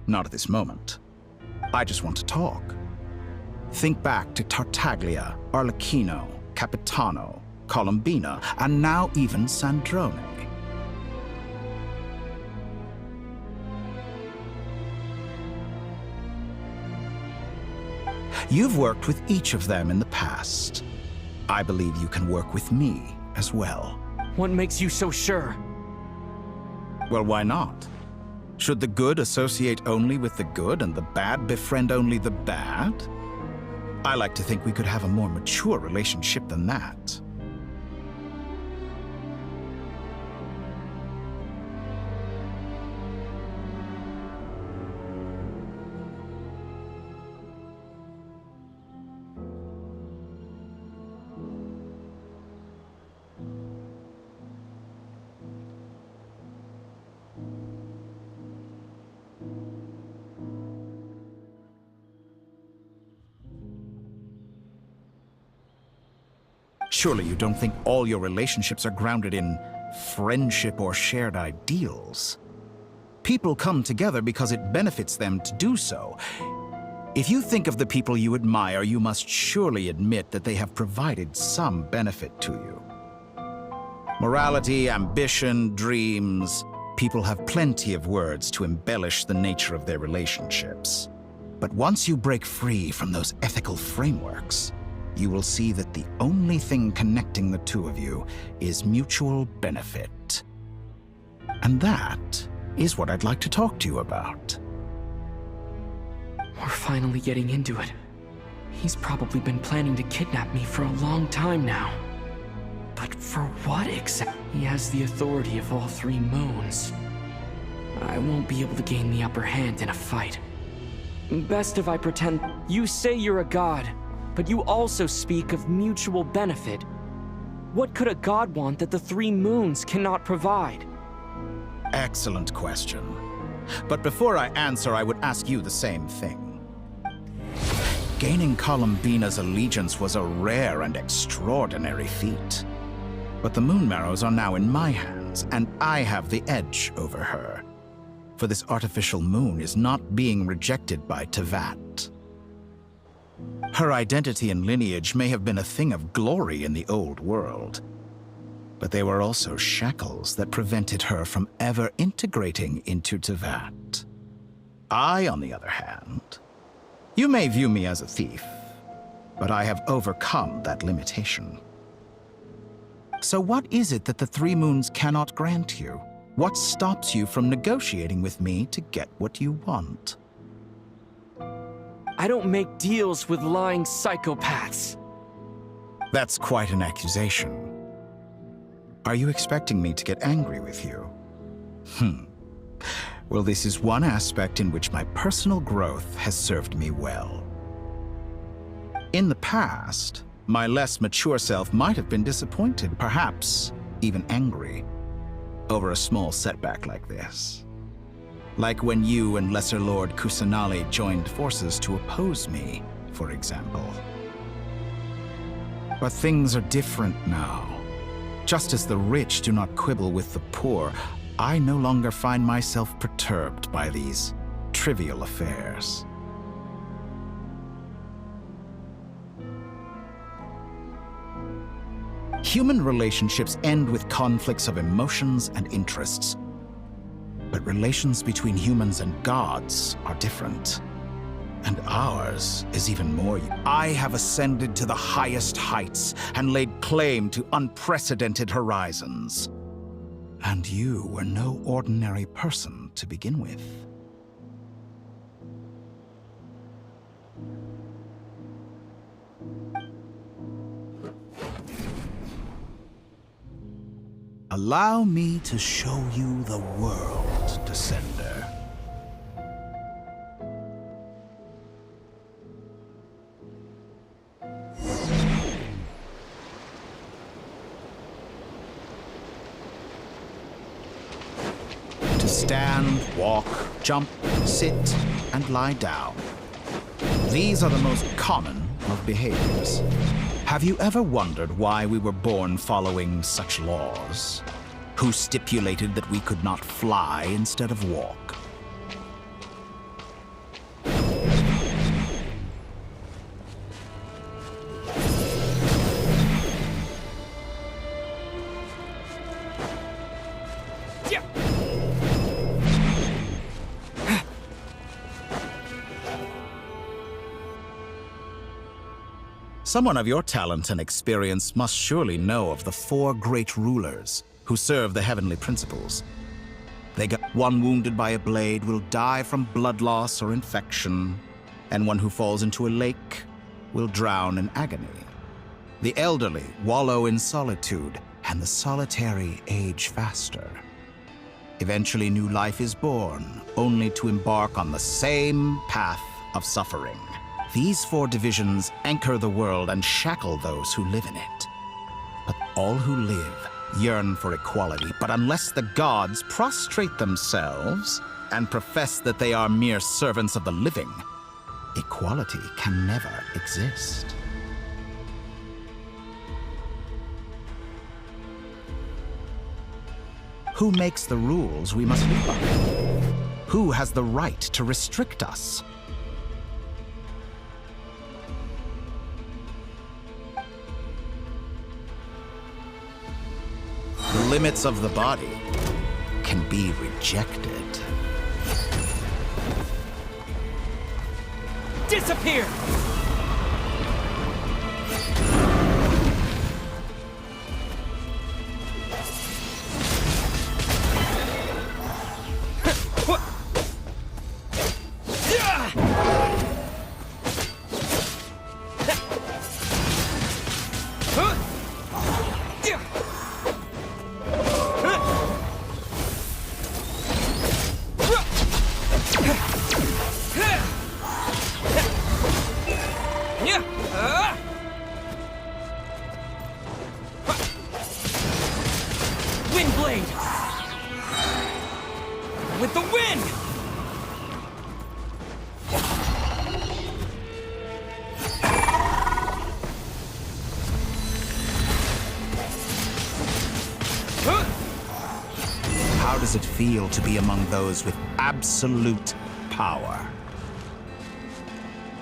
Not at this moment. I just want to talk. Think back to Tartaglia, Arlecchino, Capitano, Columbina, and now even Sandrone. You've worked with each of them in the past. I believe you can work with me as well. What makes you so sure? Well, why not? Should the good associate only with the good and the bad befriend only the bad? I like to think we could have a more mature relationship than that. Surely you don't think all your relationships are grounded in friendship or shared ideals. People come together because it benefits them to do so. If you think of the people you admire, you must surely admit that they have provided some benefit to you. Morality, ambition, dreams. People have plenty of words to embellish the nature of their relationships. But once you break free from those ethical frameworks, you will see that the only thing connecting the two of you is mutual benefit. And that is what I'd like to talk to you about. We're finally getting into it. He's probably been planning to kidnap me for a long time now. But for what exactly? He has the authority of all three moons. I won't be able to gain the upper hand in a fight. Best if I pretend. You say you're a god, but you also speak of mutual benefit. What could a god want that the three moons cannot provide? Excellent question. But before I answer, I would ask you the same thing. Gaining Columbina's allegiance was a rare and extraordinary feat. But the Moon Marrows are now in my hands, and I have the edge over her. For this artificial moon is not being rejected by Teyvat. Her identity and lineage may have been a thing of glory in the old world, but they were also shackles that prevented her from ever integrating into Teyvat. I, on the other hand, you may view me as a thief, but I have overcome that limitation. So what is it that the three moons cannot grant you? What stops you from negotiating with me to get what you want? I don't make deals with lying psychopaths. That's quite an accusation. Are you expecting me to get angry with you? Well, this is one aspect in which my personal growth has served me well. In the past, my less mature self might have been disappointed, perhaps even angry, over a small setback like this. Like when you and Lesser Lord Kusanali joined forces to oppose me, for example. But things are different now. Just as the rich do not quibble with the poor, I no longer find myself perturbed by these trivial affairs. Human relationships end with conflicts of emotions and interests. But relations between humans and gods are different. And ours is even more. I have ascended to the highest heights and laid claim to unprecedented horizons. And you were no ordinary person to begin with. Allow me to show you the world, Descender. To stand, walk, jump, sit, and lie down. These are the most common of behaviors. Have you ever wondered why we were born following such laws? Who stipulated that we could not fly instead of walk? Someone of your talent and experience must surely know of the 4 great rulers who serve the heavenly principles. One wounded by a blade will die from blood loss or infection, and one who falls into a lake will drown in agony. The elderly wallow in solitude, and the solitary age faster. Eventually, new life is born, only to embark on the same path of suffering. These 4 divisions anchor the world and shackle those who live in it. But all who live yearn for equality, but unless the gods prostrate themselves and profess that they are mere servants of the living, equality can never exist. Who makes the rules we must live by? Who has the right to restrict us? The limits of the body can be rejected. Disappear! Wind blade! With the wind! How does it feel to be among those with absolute power?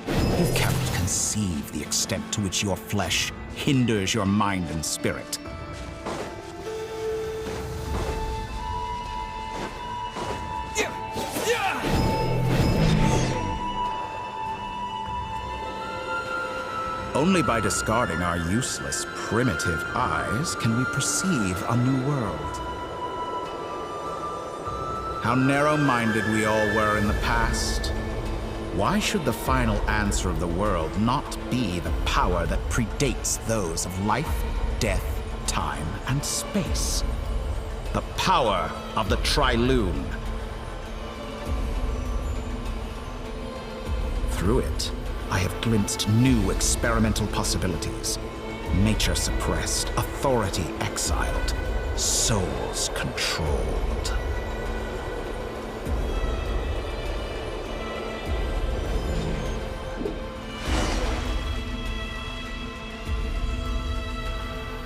You cannot conceive the extent to which your flesh hinders your mind and spirit. Only by discarding our useless, primitive eyes can we perceive a new world. How narrow-minded we all were in the past. Why should the final answer of the world not be the power that predates those of life, death, time, and space? The power of the Trilune. Through it, I have glimpsed new experimental possibilities. Nature suppressed, authority exiled, souls controlled.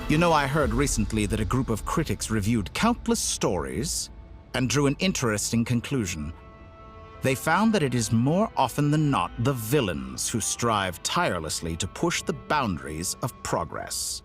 You know, I heard recently that a group of critics reviewed countless stories and drew an interesting conclusion. They found that it is more often than not the villains who strive tirelessly to push the boundaries of progress.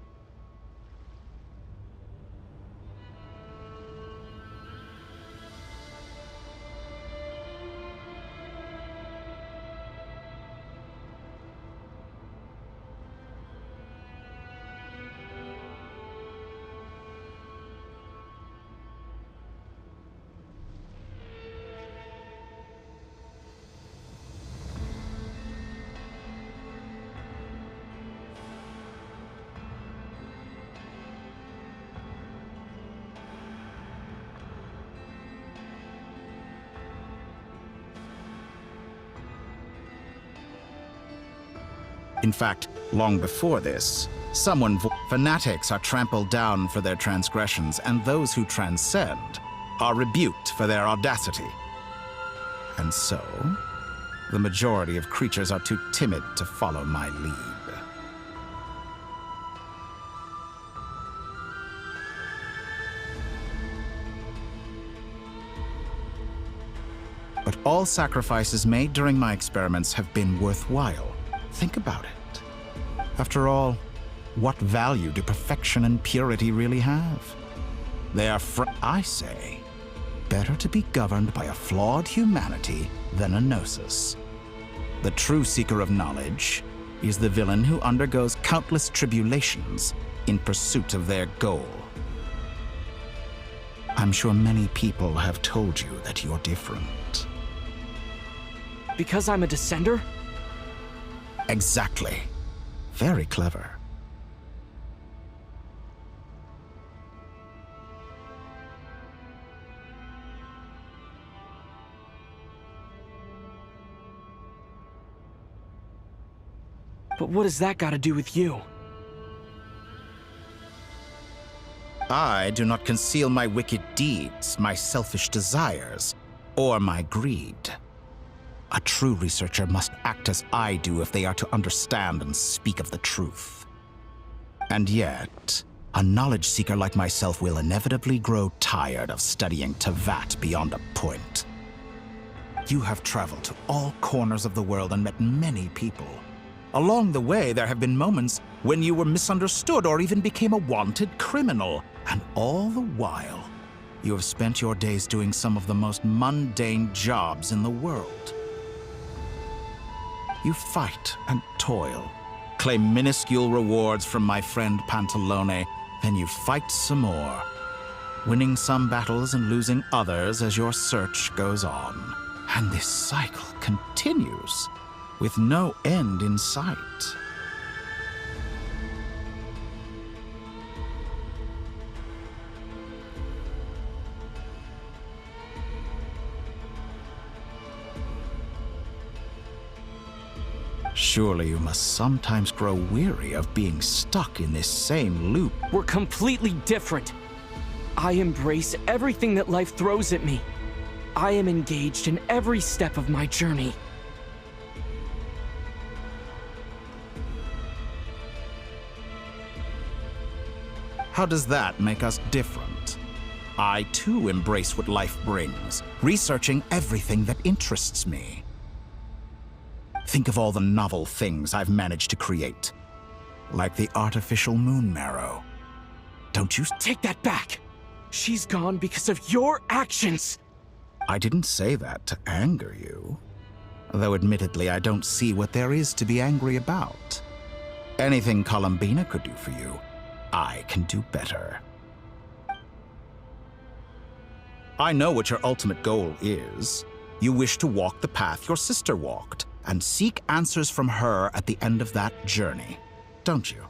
In fact, long before this, fanatics are trampled down for their transgressions, and those who transcend are rebuked for their audacity. And so, the majority of creatures are too timid to follow my lead. But all sacrifices made during my experiments have been worthwhile. Think about it. After all, what value do perfection and purity really have? They are I say, better to be governed by a flawed humanity than a gnosis. The true seeker of knowledge is the villain who undergoes countless tribulations in pursuit of their goal. I'm sure many people have told you that you're different. Because I'm a descender? Exactly. Very clever. But what has that got to do with you? I do not conceal my wicked deeds, my selfish desires, or my greed. A true researcher must act as I do if they are to understand and speak of the truth. And yet, a knowledge seeker like myself will inevitably grow tired of studying Tevat beyond a point. You have traveled to all corners of the world and met many people. Along the way, there have been moments when you were misunderstood or even became a wanted criminal. And all the while, you have spent your days doing some of the most mundane jobs in the world. You fight and toil, claim minuscule rewards from my friend Pantalone, then you fight some more, winning some battles and losing others as your search goes on. And this cycle continues, with no end in sight. Surely you must sometimes grow weary of being stuck in this same loop. We're completely different. I embrace everything that life throws at me. I am engaged in every step of my journey. How does that make us different? I too embrace what life brings, researching everything that interests me. Think of all the novel things I've managed to create, like the artificial moon marrow. Don't you take that back? She's gone because of your actions. I didn't say that to anger you, though admittedly I don't see what there is to be angry about. Anything Columbina could do for you, I can do better. I know what your ultimate goal is. You wish to walk the path your sister walked, and seek answers from her at the end of that journey, don't you?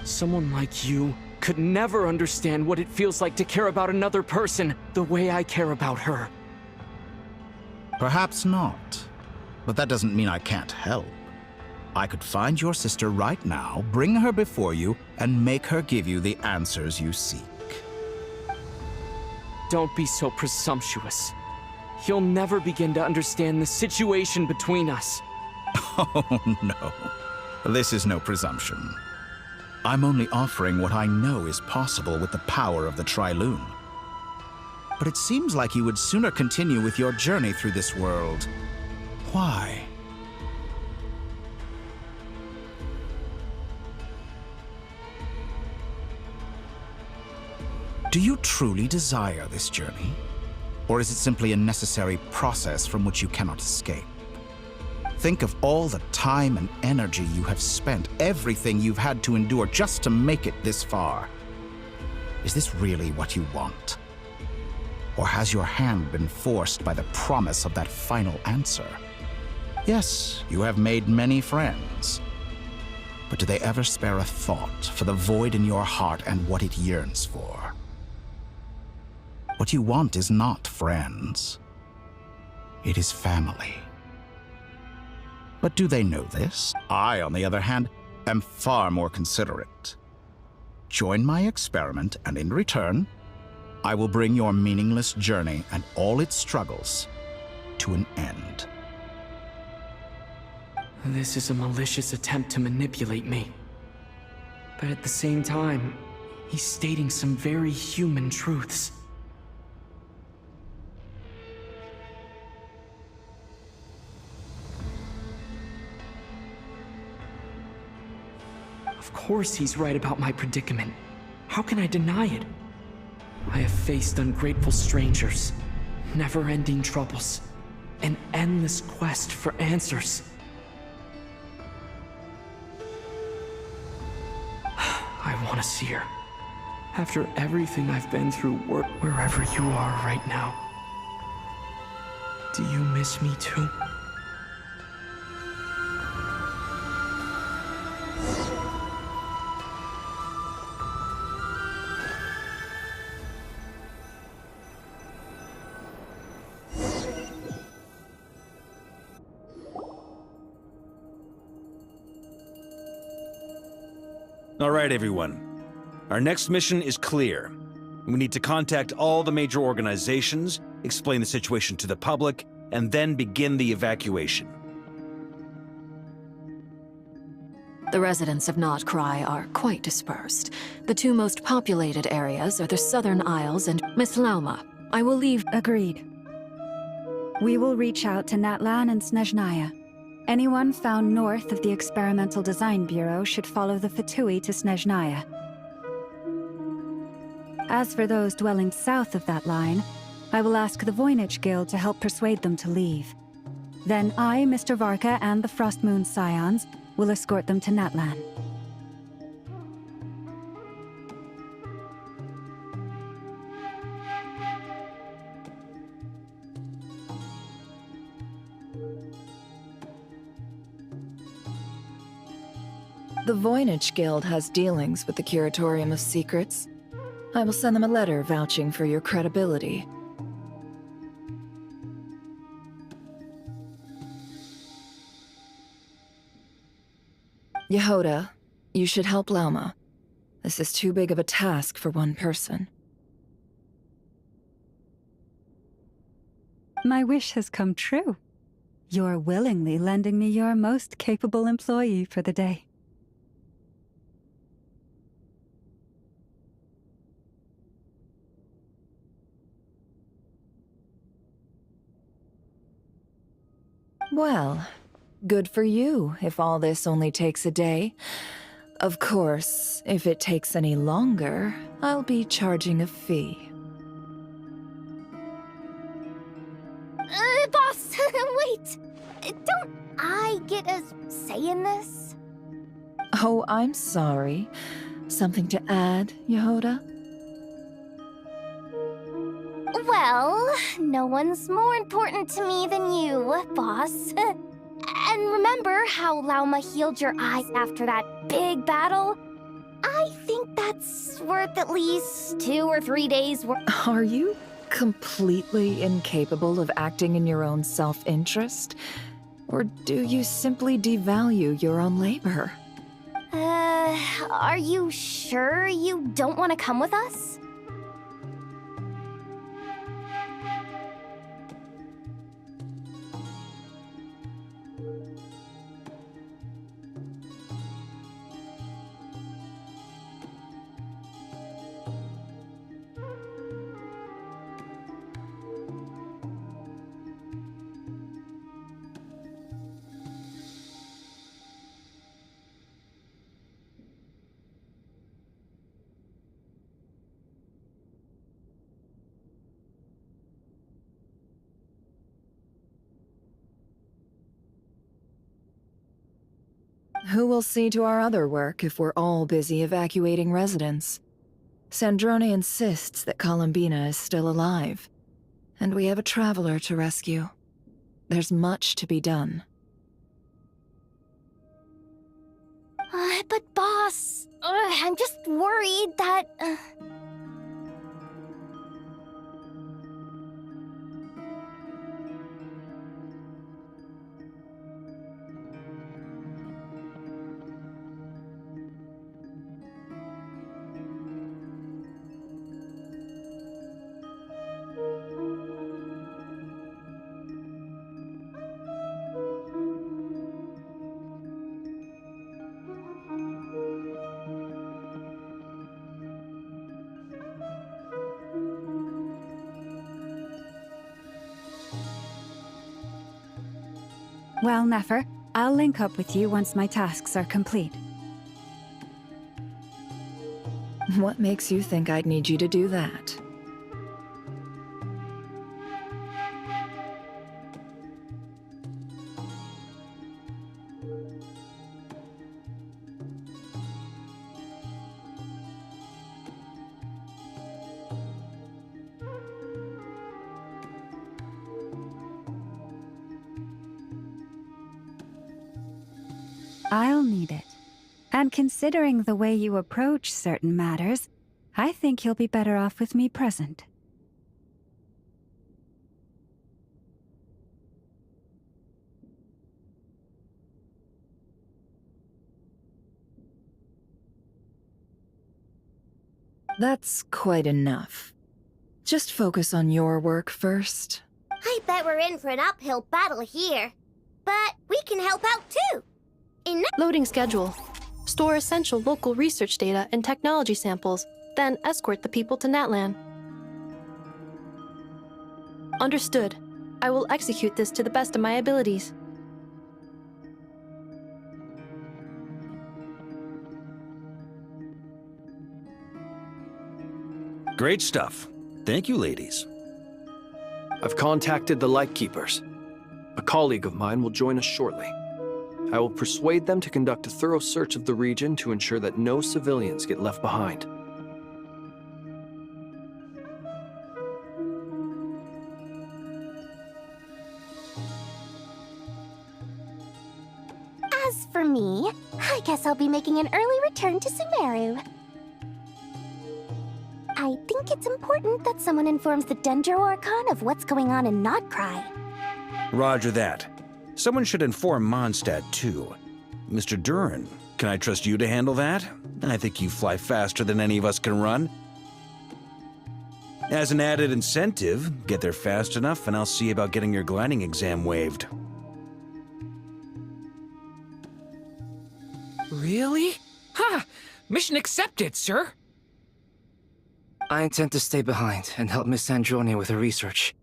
Someone like you could never understand what it feels like to care about another person the way I care about her. Perhaps not, but that doesn't mean I can't help. I could find your sister right now, bring her before you, and make her give you the answers you seek. Don't be so presumptuous. You'll never begin to understand the situation between us. Oh, no. This is no presumption. I'm only offering what I know is possible with the power of the Trilune. But it seems like you would sooner continue with your journey through this world. Why? Do you truly desire this journey? Or is it simply a necessary process from which you cannot escape? Think of all the time and energy you have spent, everything you've had to endure just to make it this far. Is this really what you want? Or has your hand been forced by the promise of that final answer? Yes, you have made many friends. But do they ever spare a thought for the void in your heart and what it yearns for? What you want is not friends. It is family. But do they know this? I, on the other hand, am far more considerate. Join my experiment, and in return, I will bring your meaningless journey and all its struggles to an end. This is a malicious attempt to manipulate me. But at the same time, he's stating some very human truths. Of course he's right about my predicament. How can I deny it? I have faced ungrateful strangers, never-ending troubles, an endless quest for answers. want to see her. After everything I've been through, wherever you are right now. Do you miss me too? All right, everyone. Our next mission is clear. We need to contact all the major organizations, explain the situation to the public, and then begin the evacuation. The residents of Nodcry are quite dispersed. The two most populated areas are the Southern Isles and Miss Lauma. I will leave. Agreed. We will reach out to Natlan and Snezhnaya. Anyone found north of the Experimental Design Bureau should follow the Fatui to Snezhnaya. As for those dwelling south of that line, I will ask the Voynich Guild to help persuade them to leave. Then I, Mr. Varka, and the Frostmoon Scions will escort them to Natlan. The Voynich Guild has dealings with the Curatorium of Secrets. I will send them a letter vouching for your credibility. Yehoda, you should help Lauma. This is too big of a task for one person. My wish has come true. You're willingly lending me your most capable employee for the day. Well, good for you if all this only takes a day. Of course, if it takes any longer, I'll be charging a fee. Boss, wait! Don't I get a say in this? Oh, I'm sorry. Something to add, Yehoda? Well, no one's more important to me than you, boss. And remember how Lauma healed your eyes after that big battle? I think that's worth at least 2 or 3 days' worth. Are you completely incapable of acting in your own self-interest? Or do you simply devalue your own labor? Are you sure you don't want to come with us? Who will see to our other work if we're all busy evacuating residents? Sandrone insists that Columbina is still alive, and we have a traveler to rescue. There's much to be done. But boss, I'm just worried that... Well, Nefer, I'll link up with you once my tasks are complete. What makes you think I'd need you to do that? I'll need it. And considering the way you approach certain matters, I think you'll be better off with me present. That's quite enough. Just focus on your work first. I bet we're in for an uphill battle here. But we can help out too. Loading schedule. Store essential local research data and technology samples, then escort the people to Natlan. Understood. I will execute this to the best of my abilities. Great stuff. Thank you, ladies. I've contacted the Lightkeepers. A colleague of mine will join us shortly. I will persuade them to conduct a thorough search of the region to ensure that no civilians get left behind. As for me, I guess I'll be making an early return to Sumeru. I think it's important that someone informs the Dendro Archon of what's going on in Nodcry. Roger that. Someone should inform Mondstadt, too. Mr. Duran, can I trust you to handle that? I think you fly faster than any of us can run. As an added incentive, get there fast enough and I'll see about getting your gliding exam waived. Really? Ha! Mission accepted, sir! I intend to stay behind and help Miss Andronia with her research.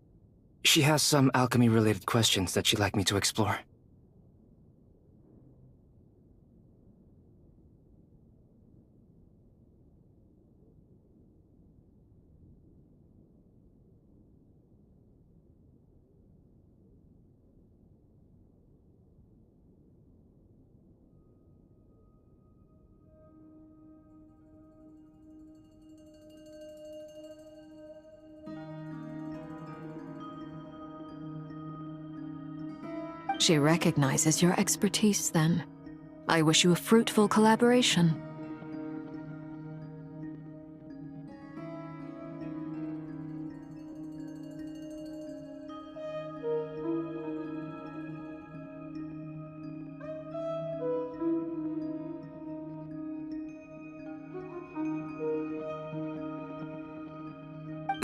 She has some alchemy-related questions that she'd like me to explore. She recognizes your expertise, then. I wish you a fruitful collaboration.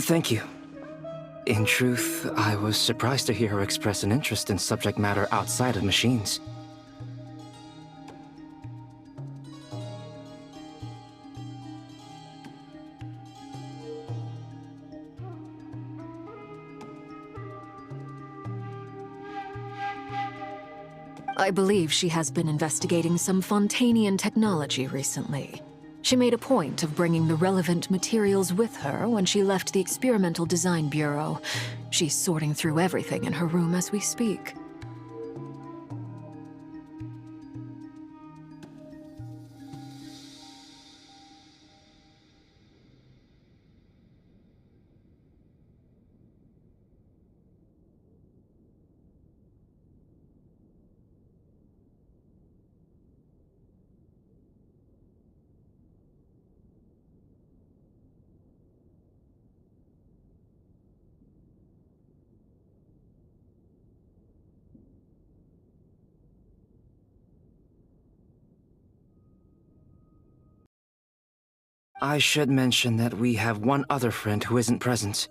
Thank you. In truth, I was surprised to hear her express an interest in subject matter outside of machines. I believe she has been investigating some Fontanian technology recently. She made a point of bringing the relevant materials with her when she left the Experimental Design Bureau. She's sorting through everything in her room as we speak. I should mention that we have one other friend who isn't present.